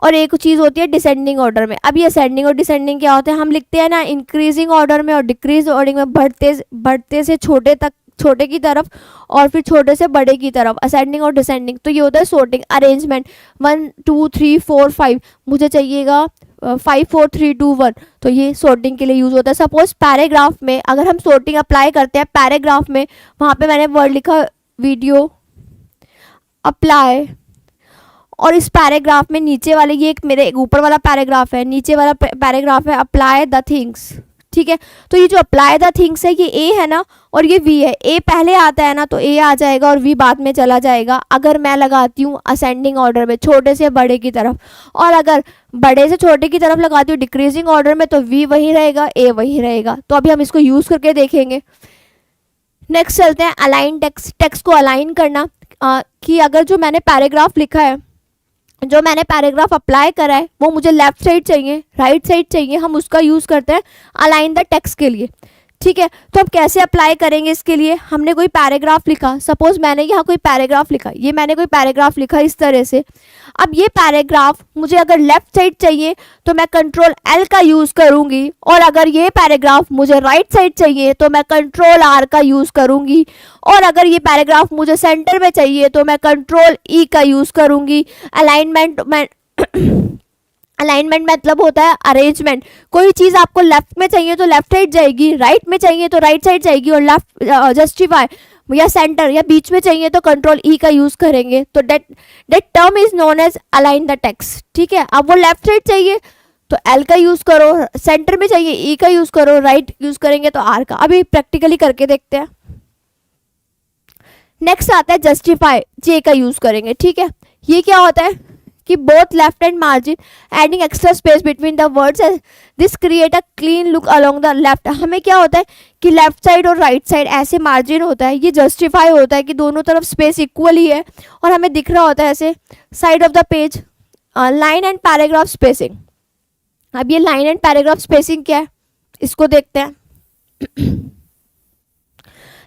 और एक चीज़ होती है डिसेंडिंग ऑर्डर में। अब ये असेंडिंग और डिसेंडिंग क्या होते हैं, हम लिखते हैं ना इंक्रीजिंग ऑर्डर में और डिक्रीज ऑर्डर में, बढ़ते से छोटे तक, छोटे की तरफ और फिर छोटे से बड़े की तरफ, असेंडिंग और डिसेंडिंग। तो ये होता है सॉर्टिंग। अरेंजमेंट 1 2 3 4 5, मुझे चाहिएगा 5 4 3 2 1, तो ये सॉर्टिंग के लिए यूज़ होता है। सपोज पैराग्राफ में अगर हम सॉर्टिंग अप्लाई करते हैं, पैराग्राफ में वहाँ पे मैंने वर्ड लिखा वीडियो अप्लाई, और इस पैराग्राफ में नीचे वाले, ये एक मेरे ऊपर वाला पैराग्राफ है, नीचे वाला पैराग्राफ है अप्लाई द थिंग्स, ठीक है। तो ये जो अप्लाई द थिंग्स है ये ए है ना, और ये वी है। ए पहले आता है ना तो ए आ जाएगा और वी बाद में चला जाएगा, अगर मैं लगाती हूँ असेंडिंग ऑर्डर में छोटे से बड़े की तरफ, और अगर बड़े से छोटे की तरफ लगाती हूँ डिक्रीजिंग ऑर्डर में तो वी वही रहेगा, ए वही रहेगा। तो अभी हम इसको यूज़ करके देखेंगे। नेक्स्ट चलते हैं अलाइन टेक्स्ट। टेक्स्ट को अलाइन करना, कि अगर जो मैंने पैराग्राफ लिखा है, जो मैंने पैराग्राफ अप्लाई करा है वो मुझे लेफ्ट साइड चाहिए, राइट साइड चाहिए, हम उसका यूज़ करते हैं अलाइन द टेक्स्ट के लिए, ठीक है। तो हम कैसे अप्लाई करेंगे इसके लिए, हमने कोई पैराग्राफ लिखा, सपोज मैंने यहाँ कोई पैराग्राफ लिखा, ये मैंने कोई पैराग्राफ लिखा इस तरह से। अब ये पैराग्राफ मुझे अगर लेफ्ट साइड चाहिए तो मैं कंट्रोल एल का यूज़ करूँगी, और अगर ये पैराग्राफ मुझे राइट साइड चाहिए तो मैं कंट्रोल आर का यूज़ करूँगी, और अगर ये पैराग्राफ मुझे सेंटर में चाहिए तो मैं कंट्रोल ई का यूज़ करूँगी। अलाइनमेंट में अलाइनमेंट मतलब होता है अरेंजमेंट। कोई चीज़ आपको लेफ्ट में चाहिए तो लेफ्ट साइड जाएगी, राइट में चाहिए तो राइट साइड जाएगी, और लेफ्ट जस्टिफाई या सेंटर या बीच में चाहिए तो कंट्रोल ई का यूज़ करेंगे। तो that term is known as align the text, ठीक है। अब वो लेफ्ट साइड चाहिए तो एल का यूज़ करो, सेंटर में चाहिए ई का यूज़ करो, राइट यूज़ करेंगे तो आर का। अभी प्रैक्टिकली करके देखते हैं। नेक्स्ट आता है जस्टिफाई, जे का यूज़ करेंगे, ठीक है। ये क्या होता है कि both left and margin adding extra space between the words, this create a clean look along the left. हमें क्या होता है कि लेफ्ट साइड और राइट साइड ऐसे मार्जिन होता है, ये जस्टिफाई होता है कि दोनों तरफ स्पेस इक्वल ही है और हमें दिख रहा होता है ऐसे side of the page. Line and paragraph spacing, अब ये लाइन एंड पैराग्राफ स्पेसिंग क्या है इसको देखते हैं।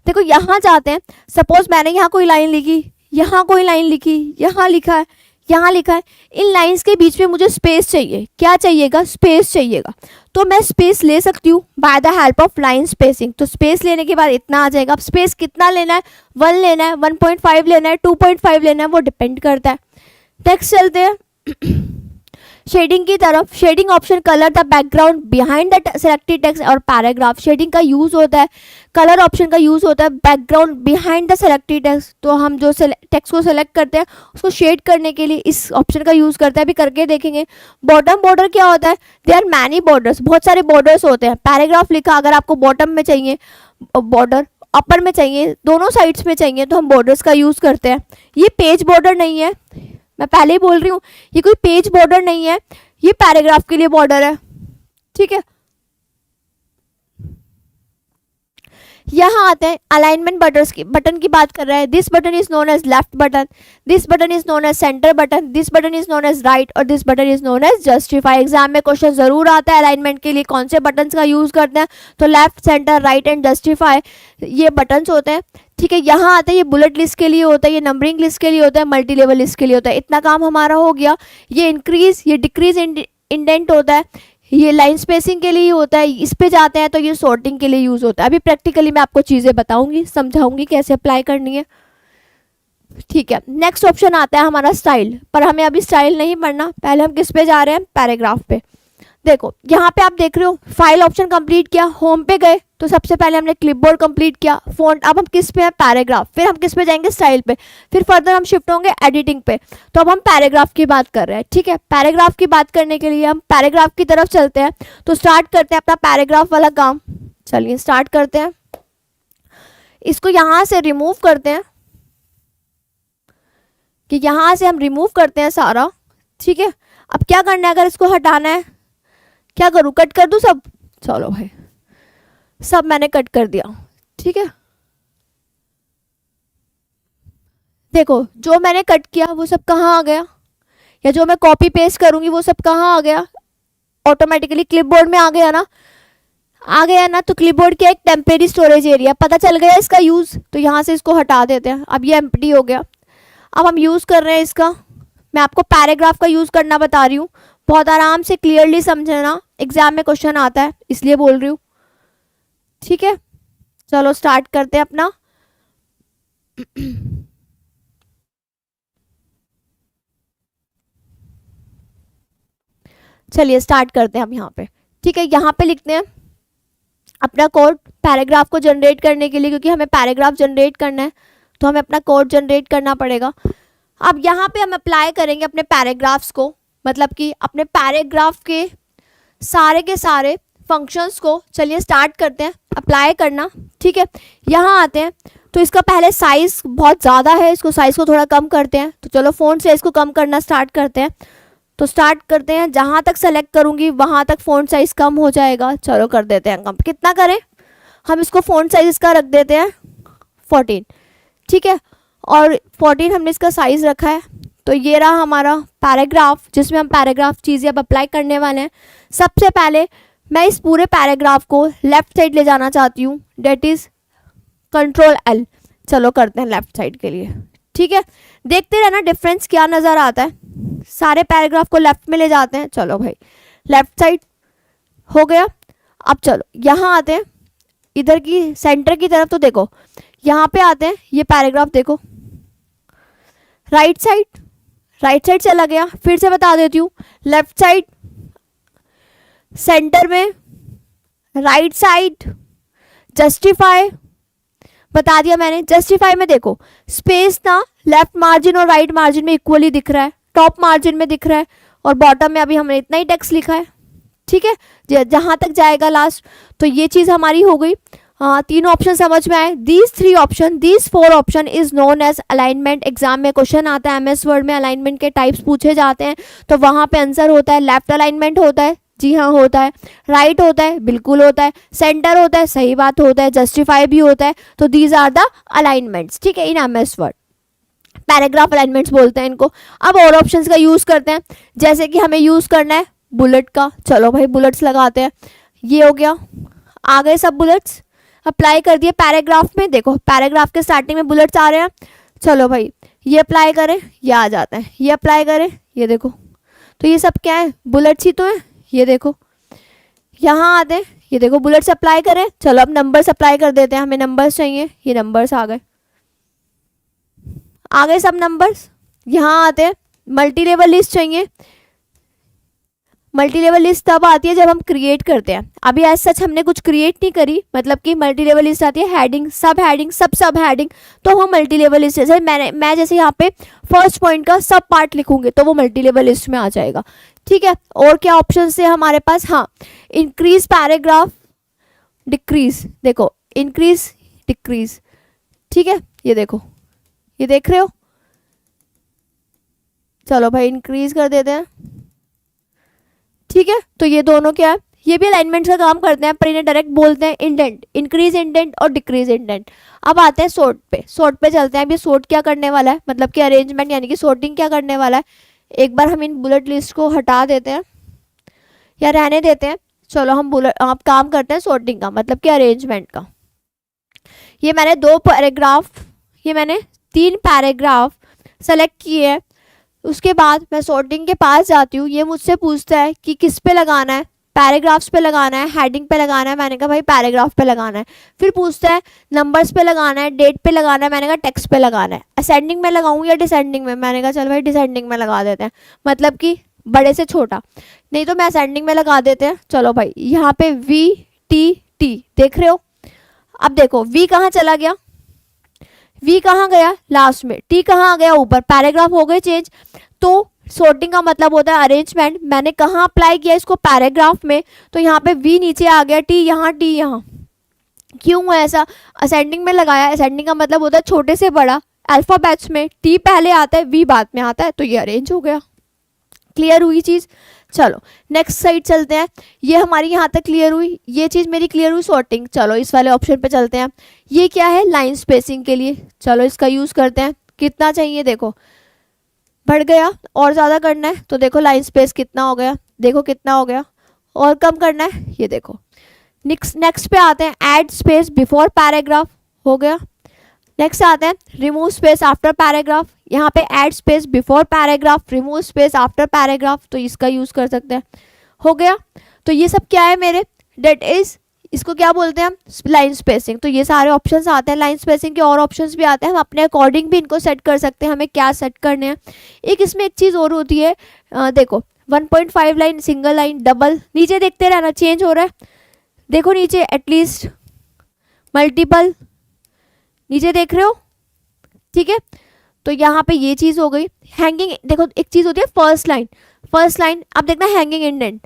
देखो यहाँ जाते हैं, सपोज मैंने यहाँ कोई लाइन लिखी, यहाँ कोई लाइन लिखी, यहाँ लिखा है, यहाँ लिखा है, इन लाइंस के बीच में मुझे स्पेस चाहिए। क्या चाहिएगा? स्पेस चाहिएगा। तो मैं स्पेस ले सकती हूँ by the help of line spacing. तो स्पेस लेने के बाद इतना आ जाएगा। अब स्पेस कितना लेना है? 1 लेना है, 1.5 लेना है, 2.5 लेना है, वो डिपेंड करता है। नेक्स्ट चलते हैं शेडिंग की तरफ। Shading option colour the background behind the selected text और पैराग्राफ। शेडिंग का यूज़ होता है, कलर ऑप्शन का यूज़ होता है background behind the selected text. तो हम जो टेक्स्ट को सेलेक्ट करते हैं उसको शेड करने के लिए इस ऑप्शन का यूज़ करते हैं। अभी करके देखेंगे। बॉटम बॉर्डर क्या होता है? दे आर मैनी बॉर्डर्स, बहुत सारे बॉर्डर्स होते हैं। पैराग्राफ लिखा, अगर आपको बॉटम में चाहिए बॉर्डर, अपर में चाहिए, दोनों साइड्स में चाहिए, तो हम बॉर्डर्स का यूज़ करते हैं। ये पेज बॉर्डर नहीं है, मैं पहले ही बोल रही हूँ, ये कोई पेज बॉर्डर नहीं है, ये पैराग्राफ के लिए बॉर्डर है, ठीक है। यहाँ आते हैं अलाइनमेंट बटन की बात कर रहा है। This button is known as left button, this button is known as centre button, this button is known as right और this button is known as justify. Exam में क्वेश्चन जरूर आता है अलाइनमेंट के लिए कौन से बटन का यूज करते हैं, तो left, centre, right and justify ये बटन्स होते हैं, ठीक है। यहाँ आता है ये बुलेट लिस्ट के लिए होता है, ये नंबरिंग लिस्ट के लिए होता है, मल्टी लेवल लिस्ट के लिए होता है। इतना काम हमारा हो गया। ये इंक्रीज, ये डिक्रीज इंडेंट होता है, ये लाइन स्पेसिंग के लिए होता है। इस पे जाते हैं तो ये सॉर्टिंग के लिए यूज़ होता है। अभी प्रैक्टिकली मैं आपको चीज़ें बताऊंगी, समझाऊंगी कैसे अप्लाई करनी है, ठीक है। नेक्स्ट ऑप्शन आता है हमारा स्टाइल, पर हमें अभी स्टाइल नहीं पढ़ना। पहले हम किस पे जा रहे हैं? पैराग्राफ पे। देखो यहाँ पे आप देख रहे हो फाइल ऑप्शन कंप्लीट किया, होम पे गए तो सबसे पहले हमने क्लिपबोर्ड कंप्लीट किया, फ़ॉन्ट। अब हम किस पे हैं? पैराग्राफ। फिर हम किस पे जाएंगे? स्टाइल पे। फिर फर्दर हम शिफ्ट होंगे एडिटिंग पे। तो अब हम पैराग्राफ की बात कर रहे हैं, ठीक है। पैराग्राफ की बात करने के लिए हम पैराग्राफ की तरफ चलते हैं। तो स्टार्ट करते हैं अपना पैराग्राफ वाला काम। चलिए स्टार्ट करते हैं। इसको यहाँ से रिमूव करते हैं, कि यहाँ से हम रिमूव करते हैं सारा, ठीक है। अब क्या करना है? अगर इसको हटाना है, क्या करूँ? कट कर दूँ सब? चलो भाई, सब मैंने कट कर दिया, ठीक है। देखो जो मैंने कट किया वो सब कहाँ आ गया, या जो मैं कॉपी पेस्ट करूँगी वो सब कहाँ आ गया? ऑटोमेटिकली क्लिपबोर्ड में आ गया ना, आ गया ना। तो क्लिपबोर्ड क्या? एक टेम्परेरी स्टोरेज एरिया। पता चल गया इसका यूज़। तो यहाँ से इसको हटा देते हैं। अब ये एम्प्टी हो गया। अब हम यूज़ कर रहे हैं इसका मैं आपको पैराग्राफ का यूज़ करना बता रही हूँ, बहुत आराम से क्लियरली समझना, एग्जाम में क्वेश्चन आता है इसलिए बोल रही हूँ। ठीक है, चलो स्टार्ट करते हैं अपना। चलिए स्टार्ट करते हैं हम यहाँ पे। ठीक है, यहाँ पे लिखते हैं अपना कोड पैराग्राफ को जनरेट करने के लिए, क्योंकि हमें पैराग्राफ जनरेट करना है तो हमें अपना कोड जनरेट करना पड़ेगा। अब यहाँ पे हम अप्लाई करेंगे अपने पैराग्राफ्स को, मतलब कि अपने पैराग्राफ के सारे फंक्शंस को। चलिए स्टार्ट करते हैं अप्लाई करना। ठीक है, यहाँ आते हैं तो इसका पहले साइज़ बहुत ज़्यादा है, इसको साइज़ को थोड़ा कम करते हैं। तो चलो फ़ॉन्ट साइज़ को कम करना स्टार्ट करते हैं। तो स्टार्ट करते हैं, जहाँ तक सेलेक्ट करूँगी वहाँ तक फ़ॉन्ट साइज़ कम हो जाएगा। चलो कर देते हैं कम, कितना करें हम इसको, फ़ॉन्ट साइज़ इसका रख देते हैं 14। ठीक है, और 14 हमने इसका साइज़ रखा है। तो ये रहा हमारा पैराग्राफ, जिसमें हम पैराग्राफ चीज़ें अब अप्लाई करने वाले हैं। सबसे पहले मैं इस पूरे पैराग्राफ को लेफ़्ट साइड ले जाना चाहती हूँ, डेट इज़ Ctrl+L। चलो करते हैं लेफ़्ट साइड के लिए। ठीक है, देखते रहना डिफरेंस क्या नज़र आता है। सारे पैराग्राफ को लेफ़्ट में ले जाते हैं। चलो भाई लेफ़्ट साइड हो गया। अब चलो यहाँ आते हैं इधर की सेंटर की तरफ। तो देखो यहाँ पे आते हैं, ये पैराग्राफ देखो, राइट साइड चला गया। फिर से बता देती हूँ, लेफ़्ट साइड, सेंटर में, राइट साइड, जस्टिफाई बता दिया मैंने। जस्टिफाई में देखो स्पेस ना लेफ्ट मार्जिन और राइट मार्जिन में इक्वली दिख रहा है, टॉप मार्जिन में दिख रहा है, और बॉटम में अभी हमने इतना ही टेक्स्ट लिखा है। ठीक है, जहाँ तक जाएगा लास्ट। तो ये चीज़ हमारी हो गई। हाँ, तीनों ऑप्शन समझ में आए। These 4 option is known as alignment. Exam में क्वेश्चन आता है MS वर्ड में, अलाइनमेंट के टाइप्स पूछे जाते हैं, तो वहाँ पे आंसर होता है लेफ्ट अलाइनमेंट होता है, जी हाँ होता है, राइट होता है, बिल्कुल होता है, सेंटर होता है, सही बात होता है, जस्टिफाई भी होता है। तो दीज आर द अलाइनमेंट्स। ठीक है, इन MS वर्ड पैराग्राफ अलाइनमेंट्स बोलते हैं इनको। अब और ऑप्शंस का यूज़ करते हैं, जैसे कि हमें यूज़ करना है बुलेट का। चलो भाई बुलेट्स लगाते हैं। ये हो गया, आ गए सब बुलेट्स, अप्लाई कर दिए पैराग्राफ में। देखो पैराग्राफ के स्टार्टिंग में बुलेट्स आ रहे हैं। चलो भाई ये अप्लाई करें, ये आ जाता है, ये अप्लाई करें, ये देखो। तो ये सब क्या है, बुलेट्स ही तो है। ये देखो यहाँ आते हैं, ये देखो बुलेट्स अप्लाई करें। चलो अब नंबर्स अप्लाई कर देते हैं, हमें नंबर्स चाहिए। ये नंबर्स आ गए सब नंबर्स। यहाँ आते हैं, मल्टी लेवल लिस्ट चाहिए। मल्टी लेवल लिस्ट तब आती है जब हम क्रिएट करते हैं। अभी एज सच हमने कुछ क्रिएट नहीं करी, मतलब कि मल्टी लेवल लिस्ट आती है हेडिंग, सब हेडिंग। तो हम मल्टी लेवल लिस्ट, जैसे मैं जैसे यहाँ पे फर्स्ट पॉइंट का सब पार्ट लिखूंगी तो वो मल्टी लेवल लिस्ट में आ जाएगा। ठीक है, और क्या ऑप्शन है हमारे पास, हाँ इंक्रीज पैराग्राफ, डिक्रीज, देखो इंक्रीज डिक्रीज। ठीक है, ये देखो, ये देख रहे हो। चलो भाई इंक्रीज कर देते हैं। ठीक है, तो ये दोनों क्या है, ये भी अलाइनमेंट का काम करते हैं, पर इन्हें डायरेक्ट बोलते हैं इंडेंट, इंक्रीज इंडेंट और डिक्रीज इंडेंट। अब आते हैं सॉर्ट पे चलते हैं। अब ये सॉर्ट क्या करने वाला है, मतलब कि अरेंजमेंट यानी कि सॉर्टिंग क्या करने वाला है। एक बार हम इन बुलेट लिस्ट को हटा देते हैं या रहने देते हैं। चलो हम काम करते हैं सॉर्टिंग का, मतलब कि अरेंजमेंट का। ये मैंने 3 पैराग्राफ सेलेक्ट किए हैं। उसके बाद मैं सॉर्टिंग के पास जाती हूँ। ये मुझसे पूछता है कि किस पे लगाना है, पैराग्राफ्स पे लगाना है, हेडिंग पे लगाना है। मैंने कहा भाई पैराग्राफ पे लगाना है। फिर पूछता है नंबर्स पे लगाना है, डेट पे लगाना है। मैंने कहा टेक्स्ट पे लगाना है। असेंडिंग में लगाऊँ या डिसेंडिंग में, मैंने कहा चल भाई डिसेंडिंग में लगा देते हैं, मतलब कि बड़े से छोटा, नहीं तो मैं असेंडिंग में लगा देते हैं। चलो भाई यहाँ पे VTT देख रहे हो। अब देखो V कहाँ चला गया, V कहाँ गया लास्ट में, T कहाँ आ गया ऊपर, पैराग्राफ हो गए चेंज। तो सॉर्टिंग का मतलब होता है अरेंजमेंट। मैंने कहाँ अप्लाई किया इसको, पैराग्राफ में। तो यहाँ पे V नीचे आ गया, T यहाँ, T यहाँ। क्यों हुआ ऐसा, असेंडिंग में लगाया। असेंडिंग का मतलब होता है छोटे से बड़ा, अल्फाबेट्स में T पहले आता है, V बाद में आता है, तो ये अरेंज हो गया। क्लियर हुई चीज़। चलो नेक्स्ट साइड चलते हैं। ये हमारी यहाँ तक क्लियर हुई, ये चीज़ मेरी क्लियर हुई सॉर्टिंग। चलो इस वाले ऑप्शन पे चलते हैं। ये क्या है, लाइन स्पेसिंग के लिए। चलो इसका यूज़ करते हैं। कितना चाहिए, देखो बढ़ गया, और ज़्यादा करना है तो देखो लाइन स्पेस कितना हो गया, देखो कितना हो गया, और कम करना है, ये देखो। नेक्स्ट पे आते हैं, ऐड स्पेस बिफोर पैराग्राफ, हो गया। नेक्स्ट आते हैं रिमूव स्पेस आफ्टर पैराग्राफ, यहाँ पे add space before paragraph, remove space after paragraph, तो इसका यूज़ कर सकते हैं। हो गया। तो ये सब क्या है मेरे, डेट इज, इसको क्या बोलते हैं हम, लाइन स्पेसिंग। तो ये सारे ऑप्शंस आते हैं, लाइन स्पेसिंग के और ऑप्शंस भी आते हैं, हम अपने अकॉर्डिंग भी इनको सेट कर सकते हैं, हमें क्या सेट करने हैं। एक इसमें एक चीज़ और होती है, देखो 1.5 लाइन, सिंगल लाइन, डबल, नीचे देखते रहना चेंज हो रहा है, देखो नीचे एटलीस्ट, मल्टीपल, नीचे देख रहे हो, ठीक है। तो यहाँ पे ये चीज़ हो गई। हैंगिंग, देखो एक चीज़ होती है फर्स्ट लाइन, फर्स्ट लाइन अब देखना हैंगिंग इंडेंट,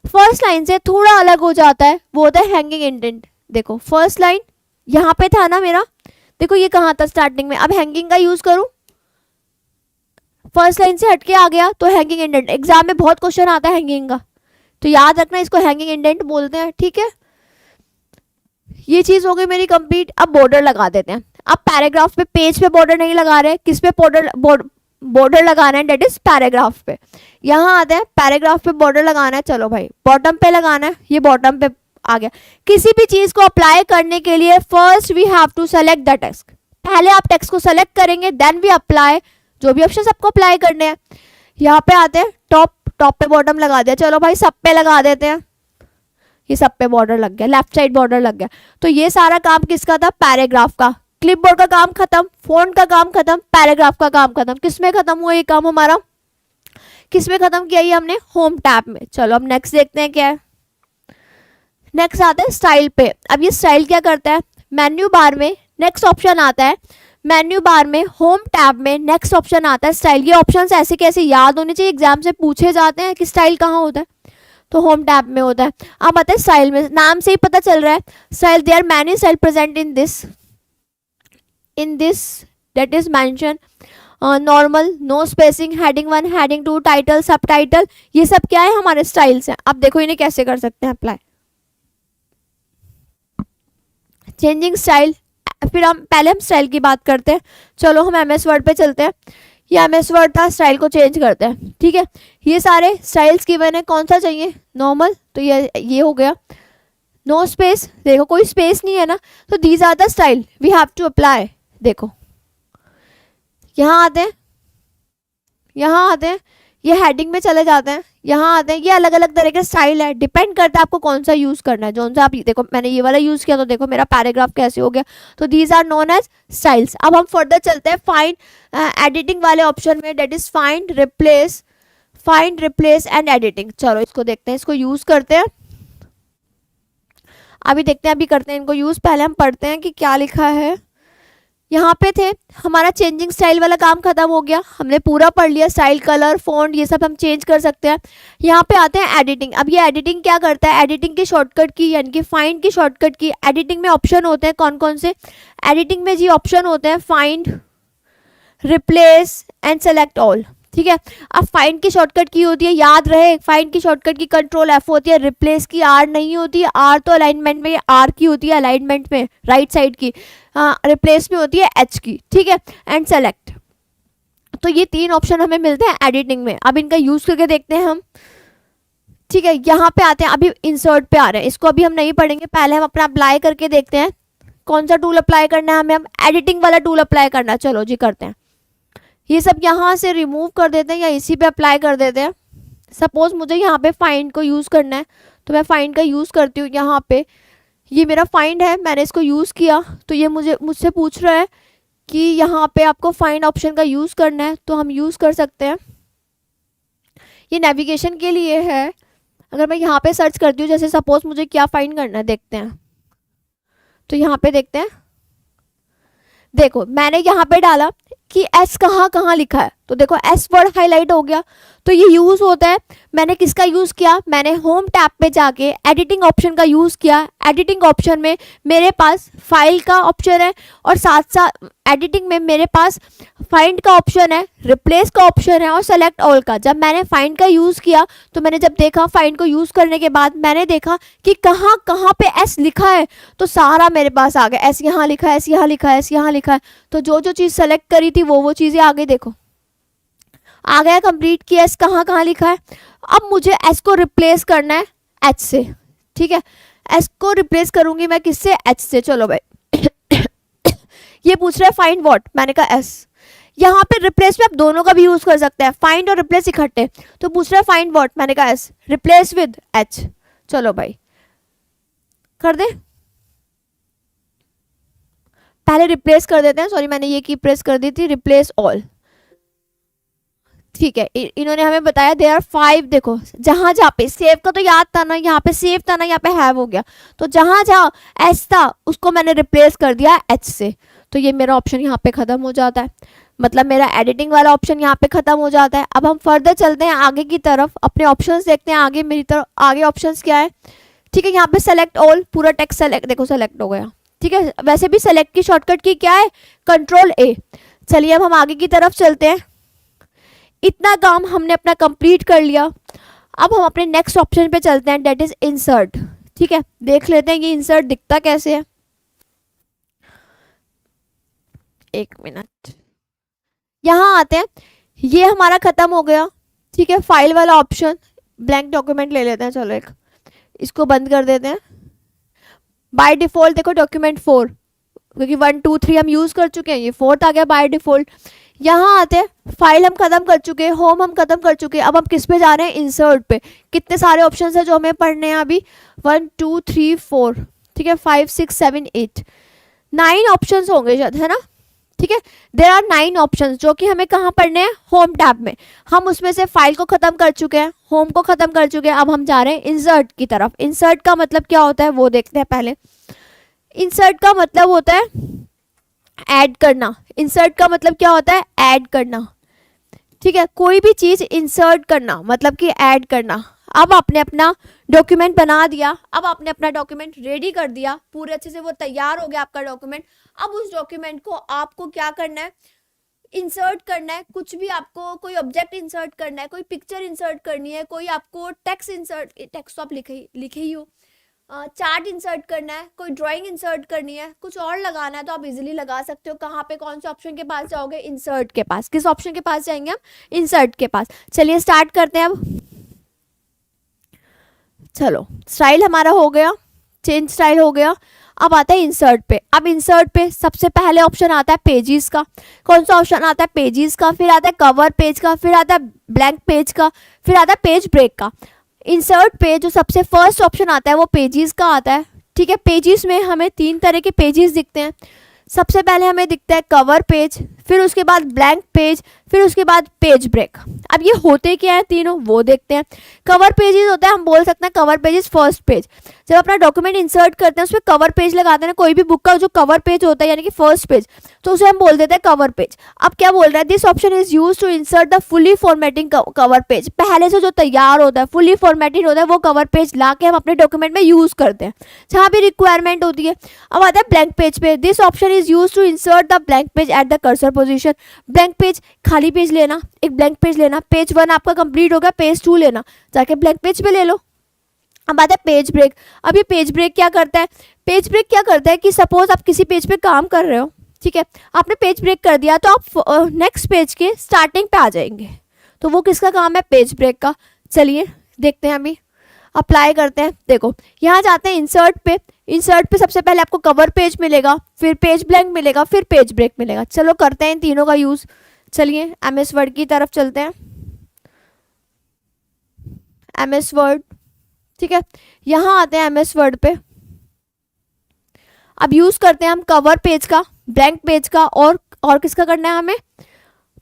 फर्स्ट लाइन से थोड़ा अलग हो जाता है, वो होता है हैंगिंग इंडेंट। देखो फर्स्ट लाइन यहाँ पे था ना मेरा, देखो ये कहाँ था स्टार्टिंग में, अब हैंगिंग का यूज़ करूँ, फर्स्ट लाइन से हटके आ गया तो हैंगिंग इंडेंट। एग्जाम में बहुत क्वेश्चन आता है हैंगिंग का, तो याद रखना इसको हैंगिंग इंडेंट बोलते हैं, ठीक है। ये चीज़ हो गई मेरी कंप्लीट। अब बॉर्डर लगा देते हैं। अब पैराग्राफ पे, पेज पे बॉर्डर नहीं लगा रहे, किस पे बॉर्डर लगाना है, डेट इज पैराग्राफ पे। यहाँ आते हैं पैराग्राफ पे बॉर्डर लगाना है, चलो भाई बॉटम पे लगाना है, ये बॉटम पे आ गया। किसी भी चीज़ को अप्लाई करने के लिए first we have to select the text, पहले आप टेक्स्ट को सेलेक्ट करेंगे, देन वी अप्लाई जो भी ऑप्शन आपको अप्लाई करने हैं। यहाँ पे आते हैं टॉप, टॉप पे बॉटम लगा दिया, चलो भाई सब पे लगा देते हैं, ये सब पे बॉर्डर लग गया, लेफ्ट साइड बॉर्डर लग गया। तो ये सारा काम किसका था, पैराग्राफ का। क्लिपबोर्ड का काम खत्म, फॉन्ट का काम खत्म, पैराग्राफ का काम खत्म। किसमें खत्म हुआ ये काम हमारा, किसमें खत्म किया ये हमने, होम टैब में। चलो अब नेक्स्ट देखते हैं क्या है। नेक्स्ट आता है स्टाइल पे। अब ये स्टाइल क्या करता है, मेन्यू बार में नेक्स्ट ऑप्शन आता है, मेन्यू बार में होम टैब में नेक्स्ट ऑप्शन आता है स्टाइल। ये ऑप्शंस ऐसे कैसे याद होने चाहिए, एग्जाम से पूछे जाते हैं कि स्टाइल कहाँ होता है, तो होम टैब में होता है। अब आता है स्टाइल में, नाम से ही पता चल रहा है style, there many style present in this that is mention, normal, no spacing, heading 1, heading 2, title, subtitle, ये सब क्या है हमारे स्टाइल्स हैं। अब देखो इन्हें कैसे कर सकते हैं अप्लाई, चेंजिंग स्टाइल। फिर हम पहले हम स्टाइल की बात करते हैं, चलो हम एमएस वर्ड पे चलते हैं। ये एमएस वर्ड था, स्टाइल को चेंज करते हैं, ठीक है। ये सारे स्टाइल्स गिवन है, कौन सा चाहिए, नॉर्मल, तो ये हो गया। नो स्पेस, देखो कोई स्पेस नहीं है ना, तो these are the style we have to apply. देखो यहाँ आते हैं, यहाँ आते हैं, ये हेडिंग में चले जाते हैं, यहाँ आते हैं, ये अलग अलग तरह के स्टाइल है, डिपेंड करता है आपको कौन सा यूज़ करना है। जो सा आप देखो मैंने ये वाला यूज़ किया तो देखो मेरा पैराग्राफ कैसे हो गया, तो these are known as styles. अब हम फर्दर चलते हैं फाइंड एडिटिंग वाले ऑप्शन में, that is find replace and editing. चलो इसको देखते हैं, इसको यूज़ करते हैं, अभी देखते हैं, अभी करते हैं इनको यूज़। पहले हम पढ़ते हैं कि क्या लिखा है। यहाँ पे थे हमारा चेंजिंग स्टाइल वाला काम खत्म हो गया, हमने पूरा पढ़ लिया, स्टाइल, कलर, फॉन्ट, ये सब हम चेंज कर सकते हैं। यहाँ पे आते हैं एडिटिंग। अब ये एडिटिंग क्या करता है, एडिटिंग की शॉर्टकट की यानी कि फाइंड की शॉर्टकट की। एडिटिंग में ऑप्शन होते हैं कौन कौन से, एडिटिंग में जी ऑप्शन होते हैं find, replace and select all, ठीक है। अब फाइंड की शॉर्टकट की होती है, याद रहे फाइंड की शॉर्टकट की कंट्रोल F होती है, रिप्लेस की R नहीं होती है, R तो अलाइनमेंट में R की होती है, अलाइनमेंट में राइट साइड की, रिप्लेस में होती है H की, ठीक है, एंड सेलेक्ट। तो ये तीन ऑप्शन हमें मिलते हैं एडिटिंग में। अब इनका यूज़ करके देखते हैं हम, ठीक है। यहाँ पे आते हैं, अभी इंसर्ट पे आ रहे हैं, इसको अभी हम नहीं पढ़ेंगे, पहले हम अपना अप्लाई करके देखते हैं कौन सा टूल अप्लाई करना है हमें। हम एडिटिंग वाला टूल अप्लाई करना है, चलो जी करते हैं। ये सब यहाँ से रिमूव कर देते हैं या इसी पे अप्लाई कर देते हैं। सपोज मुझे यहाँ पे फाइंड को यूज़ करना है तो मैं फाइंड का यूज़ करती हूँ। यहाँ पे ये मेरा फाइंड है, मैंने इसको यूज़ किया तो ये मुझसे पूछ रहा है कि यहाँ पे आपको फाइंड ऑप्शन का यूज़ करना है, तो हम यूज़ कर सकते हैं। ये नेविगेशन के लिए है। अगर मैं यहाँ पे सर्च करती हूँ, जैसे सपोज मुझे क्या फाइंड करना है, देखते हैं, तो यहाँ पे देखते हैं, देखो मैंने यहाँ पे डाला कि एस कहाँ कहाँ लिखा है, तो देखो एस वर्ड हाईलाइट हो गया। तो ये यूज़ होता है, मैंने किसका यूज़ किया, मैंने होम टैब पे जाके एडिटिंग ऑप्शन का यूज़ किया। एडिटिंग ऑप्शन में मेरे पास फाइल का ऑप्शन है और साथ साथ एडिटिंग में मेरे पास फाइंड का ऑप्शन है, रिप्लेस का ऑप्शन है और सेलेक्ट ऑल का। जब मैंने फाइंड का यूज़ किया तो मैंने जब देखा फाइंड को यूज़ करने के बाद मैंने देखा कि कहाँ कहाँ पे एस लिखा है, तो सारा मेरे पास आ गया, एस यहाँ लिखा है, एस यहाँ लिखा है, एस यहाँ लिखा है। तो जो जो चीज़ सेलेक्ट करी थी वो चीज़ें आ गई, देखो आ गया कंप्लीट किया, एस कहाँ कहाँ लिखा है। अब मुझे एस को रिप्लेस करना है एच से, ठीक है। एस को रिप्लेस करूँगी मैं किससे, एच से। चलो भाई ये पूछ रहा है फाइंड व्हाट, मैंने कहा एस। यहाँ पे रिप्लेस में आप दोनों का भी यूज कर सकते हैं, फाइंड और रिप्लेस इकट्ठे। तो पूछ रहा है फाइंड व्हाट, मैंने कहा एस, रिप्लेस विद एच। चलो भाई कर दे, पहले रिप्लेस कर देते हैं, सॉरी मैंने ये की प्रेस कर दी थी, रिप्लेस ऑल। ठीक है, इन्होंने हमें बताया देयर आर 5, देखो जहां जहां पे सेव का तो याद था ना, यहाँ पे सेव था ना, यहाँ पे हैव हो गया, तो जहां जहां एस था उसको मैंने रिप्लेस कर दिया एच से। तो ये मेरा ऑप्शन यहाँ पे खत्म हो जाता है, मतलब मेरा एडिटिंग वाला ऑप्शन यहाँ पे खत्म हो जाता है। अब हम फर्दर चलते हैं आगे की तरफ, अपने ऑप्शंस देखते हैं आगे, मेरी तरफ आगे ऑप्शंस क्या है। ठीक है, यहाँ पे सेलेक्ट ऑल, पूरा टेक्स्ट सेलेक्ट, देखो सेलेक्ट हो गया। ठीक है, वैसे भी सेलेक्ट की शॉर्टकट की क्या है, कंट्रोल ए। चलिए अब हम आगे की तरफ चलते हैं, इतना काम हमने अपना कंप्लीट कर लिया। अब हम अपने नेक्स्ट ऑप्शन पे चलते हैं, डेट इज इंसर्ट। ठीक है, देख लेते हैं ये इंसर्ट दिखता कैसे है, एक मिनट, यहाँ आते हैं, ये हमारा खत्म हो गया। ठीक है, फाइल वाला ऑप्शन, ब्लैंक डॉक्यूमेंट ले लेते हैं, चलो एक, इसको बंद कर देते हैं। बाय डिफॉल्ट देखो डॉक्यूमेंट 4, क्योंकि 1 2 3 हम यूज कर चुके हैं, ये 4th आ गया बाय डिफॉल्ट। यहाँ आते हैं, फाइल हम खत्म कर चुके हैं, होम हम खत्म कर चुके हैं, अब हम किस पे जा रहे हैं, इंसर्ट पे। कितने सारे ऑप्शन है जो हमें पढ़ने हैं अभी, 1 2 3 4, ठीक है, 5 6 7 8 9 ऑप्शन होंगे शायद, है ना। ठीक है, देयर आर 9 ऑप्शंस जो कि हमें कहाँ पढ़ने हैं, होम टैब में। हम उसमें से फाइल को खत्म कर चुके हैं, होम को खत्म कर चुके हैं, अब हम जा रहे हैं इंसर्ट की तरफ। इंसर्ट का मतलब क्या होता है वो देखते हैं पहले। इंसर्ट का मतलब होता है ऐड करना। इंसर्ट का मतलब क्या होता है, ऐड करना। ठीक है, कोई भी चीज इंसर्ट करना मतलब कि ऐड करना। अब आपने अपना डॉक्यूमेंट बना दिया, अब आपने अपना डॉक्यूमेंट रेडी कर दिया, पूरे अच्छे से वो तैयार हो गया आपका डॉक्यूमेंट। अब उस डॉक्यूमेंट को आपको क्या करना है, इंसर्ट करना है। कुछ भी आपको, कोई ऑब्जेक्ट इंसर्ट करना है, कोई पिक्चर इंसर्ट करनी है, कोई आपको टेक्स्ट इंसर्ट, टेक्स्ट तो आप लिखे ही हो, चार्ट इंसर्ट करना है, कोई ड्राइंग इंसर्ट करनी है, कुछ और लगाना है, तो आप इजीली लगा सकते हो। कहाँ पे, कौन से ऑप्शन के पास जाओगे, इंसर्ट के पास। किस ऑप्शन के पास जाएंगे हम, इंसर्ट के पास। चलिए स्टार्ट करते हैं अब। चलो स्टाइल हमारा हो गया, चेंज स्टाइल हो गया। अब आता है इंसर्ट पे। अब इंसर्ट पे सबसे पहले ऑप्शन आता है पेजेस का। कौन सा ऑप्शन आता है, पेजेस का, फिर आता है कवर पेज का, फिर आता है ब्लैंक पेज का, फिर आता है पेज ब्रेक का। इंसर्ट पे जो सबसे फर्स्ट ऑप्शन आता है वो पेजेस का आता है। ठीक है, पेजेस में हमें 3 तरह के पेजेस दिखते हैं। सबसे पहले हमें दिखता है कवर पेज, फिर उसके बाद ब्लैंक पेज, फिर उसके बाद पेज ब्रेक। अब ये होते क्या है तीनों वो देखते हैं। कवर पेजेस होता है, हम बोल सकते हैं कवर पेजेस फर्स्ट पेज। जब अपना डॉक्यूमेंट इंसर्ट करते हैं उसमें कवर पेज लगाते हैं, कोई भी बुक का जो कवर पेज होता है यानी कि फर्स्ट पेज, तो उसे हम बोल देते हैं कवर पेज। अब क्या बोल रहा है, this option is use to insert the fully formatting cover page. पहले से जो तैयार होता है, फुली फॉर्मेटेड होता है, वो कवर पेज ला के हम अपने डॉक्यूमेंट में यूज करते हैं जहाँ भी रिक्वायरमेंट होती है। अब आता है ब्लैंक पेज पे। This option is use to insert the blank page at the cursor position. Blank page, खाली पेज लेना, एक ब्लैंक पेज लेना, पेज 1 आपका कंप्लीट हो गया, पेज 2 लेना, जाके ब्लैंक पेज पे ले लो। अब आता है पेज ब्रेक। अब ये पेज ब्रेक क्या करता है, पेज ब्रेक क्या करता है कि सपोज आप किसी पेज पे काम कर रहे हो, ठीक है, आपने पेज ब्रेक कर दिया तो आप नेक्स्ट पेज के स्टार्टिंग पे आ जाएंगे, तो वो किसका काम है, पेज ब्रेक का। चलिए देखते हैं, अभी अप्लाई करते हैं। देखो यहाँ जाते हैं इंसर्ट पे। इंसर्ट पे सबसे पहले आपको कवर पेज मिलेगा, फिर पेज ब्लैंक मिलेगा, फिर पेज ब्रेक मिलेगा। चलो करते हैं इन तीनों का यूज। चलिए एमएस वर्ड की तरफ चलते हैं, एमएस वर्ड। ठीक है, यहाँ आते हैं एमएस वर्ड पे। अब यूज करते हैं हम कवर पेज का, ब्लैंक पेज का, और किसका करना है हमें,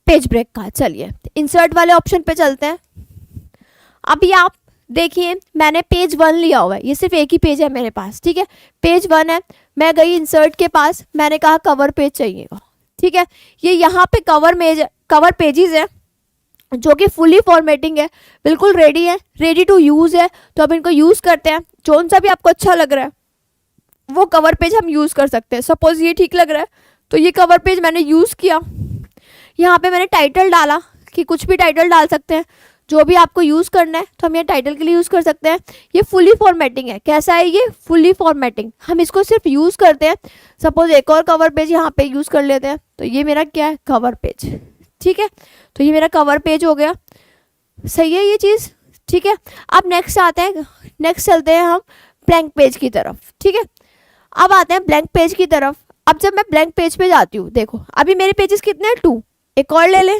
पेज ब्रेक का। चलिए इंसर्ट वाले ऑप्शन पे चलते हैं। अभी आप देखिए मैंने पेज 1 लिया हुआ है, ये सिर्फ एक ही पेज है मेरे पास। ठीक है, पेज 1 है, मैं गई इंसर्ट के पास, मैंने कहा कवर पेज चाहिएगा। ठीक है, ये यहाँ पे कवर पेजेस है जो कि फुली फॉर्मेटिंग है, बिल्कुल रेडी है, रेडी टू यूज़ है। तो अब इनको यूज़ करते हैं, जौन सा भी आपको अच्छा लग रहा है वो कवर पेज हम यूज़ कर सकते हैं। सपोज ये ठीक लग रहा है तो ये कवर पेज मैंने यूज़ किया। यहाँ पे मैंने टाइटल डाला कि कुछ भी टाइटल डाल सकते हैं, जो भी आपको यूज़ करना है तो हम ये टाइटल के लिए यूज़ कर सकते हैं। ये फुली फॉर्मेटिंग है, कैसा है ये, फुली फॉर्मेटिंग। हम इसको सिर्फ यूज़ करते हैं। सपोज एक और कवर पेज यहाँ पे यूज़ कर लेते हैं, तो ये मेरा क्या है, कवर पेज। ठीक है, तो ये मेरा कवर पेज हो गया। सही है ये चीज़। ठीक है, अब नेक्स्ट आते हैं, नेक्स्ट चलते हैं हम ब्लैंक पेज की तरफ। ठीक है, अब आते हैं ब्लैंक पेज की तरफ। अब जब मैं ब्लैंक पेज पे जाती हूँ, देखो अभी मेरे पेजेस कितने हैं 2, एक और ले ले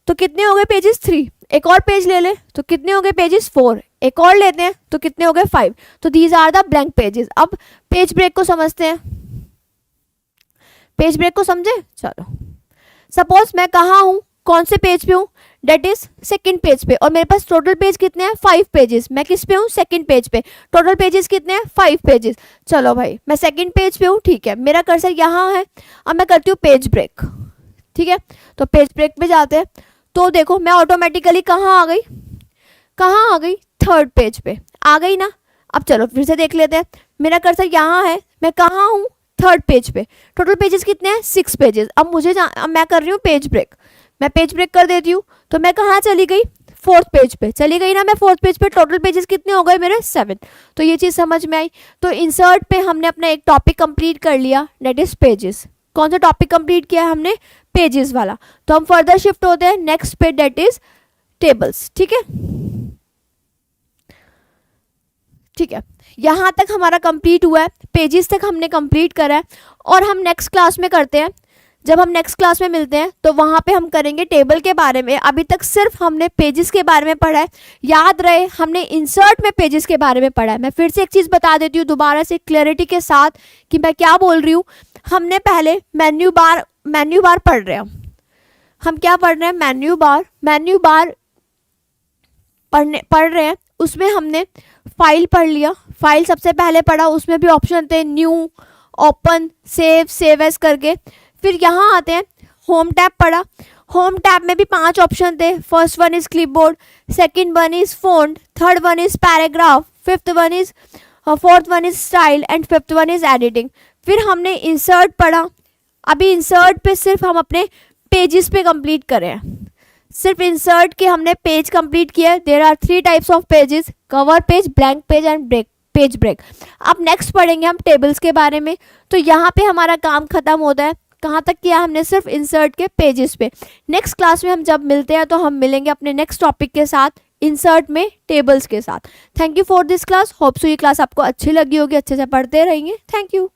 तो कितने हो गए पेजेस 3, एक और पेज ले ले तो कितने हो गए पेजेस 4, एक और लेते हैं तो कितने हो गए 5। तो these are the blank pages. अब पेज ब्रेक को समझते हैं, पेज ब्रेक को समझे। चलो सपोज मैं कहाँ हूँ, कौन से पेज पे हूँ, डेट इज सेकंड पेज पे, और मेरे पास टोटल पेज कितने हैं 5 पेजेस। मैं किस पे हूँ, सेकंड पेज पे। टोटल पेजेस कितने हैं 5 पेजेस। चलो भाई मैं सेकंड पेज पे हूँ, ठीक है, मेरा कर्सर यहाँ है। अब मैं करती हूँ पेज ब्रेक, ठीक है। तो पेज ब्रेक पे जाते हैं तो देखो मैं ऑटोमेटिकली कहाँ आ गई, कहाँ आ गई, थर्ड पेज पे आ गई ना। अब चलो फिर से देख लेते हैं, मेरा कर्सर यहाँ है, मैं कहाँ हूँ, थर्ड पेज पे। टोटल पेजेस कितने हैं 6 पेजेस। अब अब मैं कर रही हूँ पेज ब्रेक, मैं पेज ब्रेक कर देती हूँ तो मैं कहाँ चली गई, फोर्थ पेज पे चली गई ना मैं, फोर्थ पेज पे। टोटल पेजेस कितने हो गए मेरे 7। तो ये चीज़ समझ में आई। तो इंसर्ट पे हमने अपना एक टॉपिक कंप्लीट कर लिया, डेट इज पेजेस। कौन सा टॉपिक कंप्लीट किया हमने, पेजेस वाला। तो हम फर्दर शिफ्ट होते हैं नेक्स्ट पे, डेट इज टेबल्स, ठीक है। ठीक है, यहाँ तक हमारा कंप्लीट हुआ है, पेजेस तक हमने कंप्लीट करा है। और हम नेक्स्ट क्लास में करते हैं, जब हम नेक्स्ट क्लास में मिलते हैं तो वहाँ पे हम करेंगे टेबल के बारे में। अभी तक सिर्फ हमने पेजेस के बारे में पढ़ा है। याद रहे हमने इंसर्ट में पेजेस के बारे में पढ़ा है। मैं फिर से एक चीज़ बता देती हूँ दोबारा से क्लैरिटी के साथ कि मैं क्या बोल रही हूँ। हमने पहले मेन्यू बार पढ़ रहे हैं, हम क्या पढ़ रहे हैं, मेन्यू बार पढ़ रहे हैं। उसमें हमने फाइल पढ़ लिया, फाइल सबसे पहले पढ़ा, उसमें भी ऑप्शन थे न्यू, ओपन, सेव एज करके। फिर यहाँ आते हैं, होम टैब पढ़ा, होम टैब में भी 5 ऑप्शन थे। First one is clipboard, second one is font, third one is paragraph, fourth one is style and fifth one is editing. फिर हमने इंसर्ट पढ़ा, अभी इंसर्ट पे सिर्फ हम अपने पेजेस पे कंप्लीट करें हैं, सिर्फ इंसर्ट के हमने पेज कंप्लीट किया। There are 3 types of pages, cover page, blank page and page break. अब नेक्स्ट पढ़ेंगे हम टेबल्स के बारे में। तो यहाँ पे हमारा काम खत्म होता है। कहाँ तक किया हमने, सिर्फ इंसर्ट के पेजेस पे। नेक्स्ट क्लास में हम जब मिलते हैं तो हम मिलेंगे अपने नेक्स्ट टॉपिक के साथ, इंसर्ट में टेबल्स के साथ। Thank you for this class, hope so ये क्लास आपको अच्छी लगी होगी, अच्छे से पढ़ते रहेंगे। Thank you.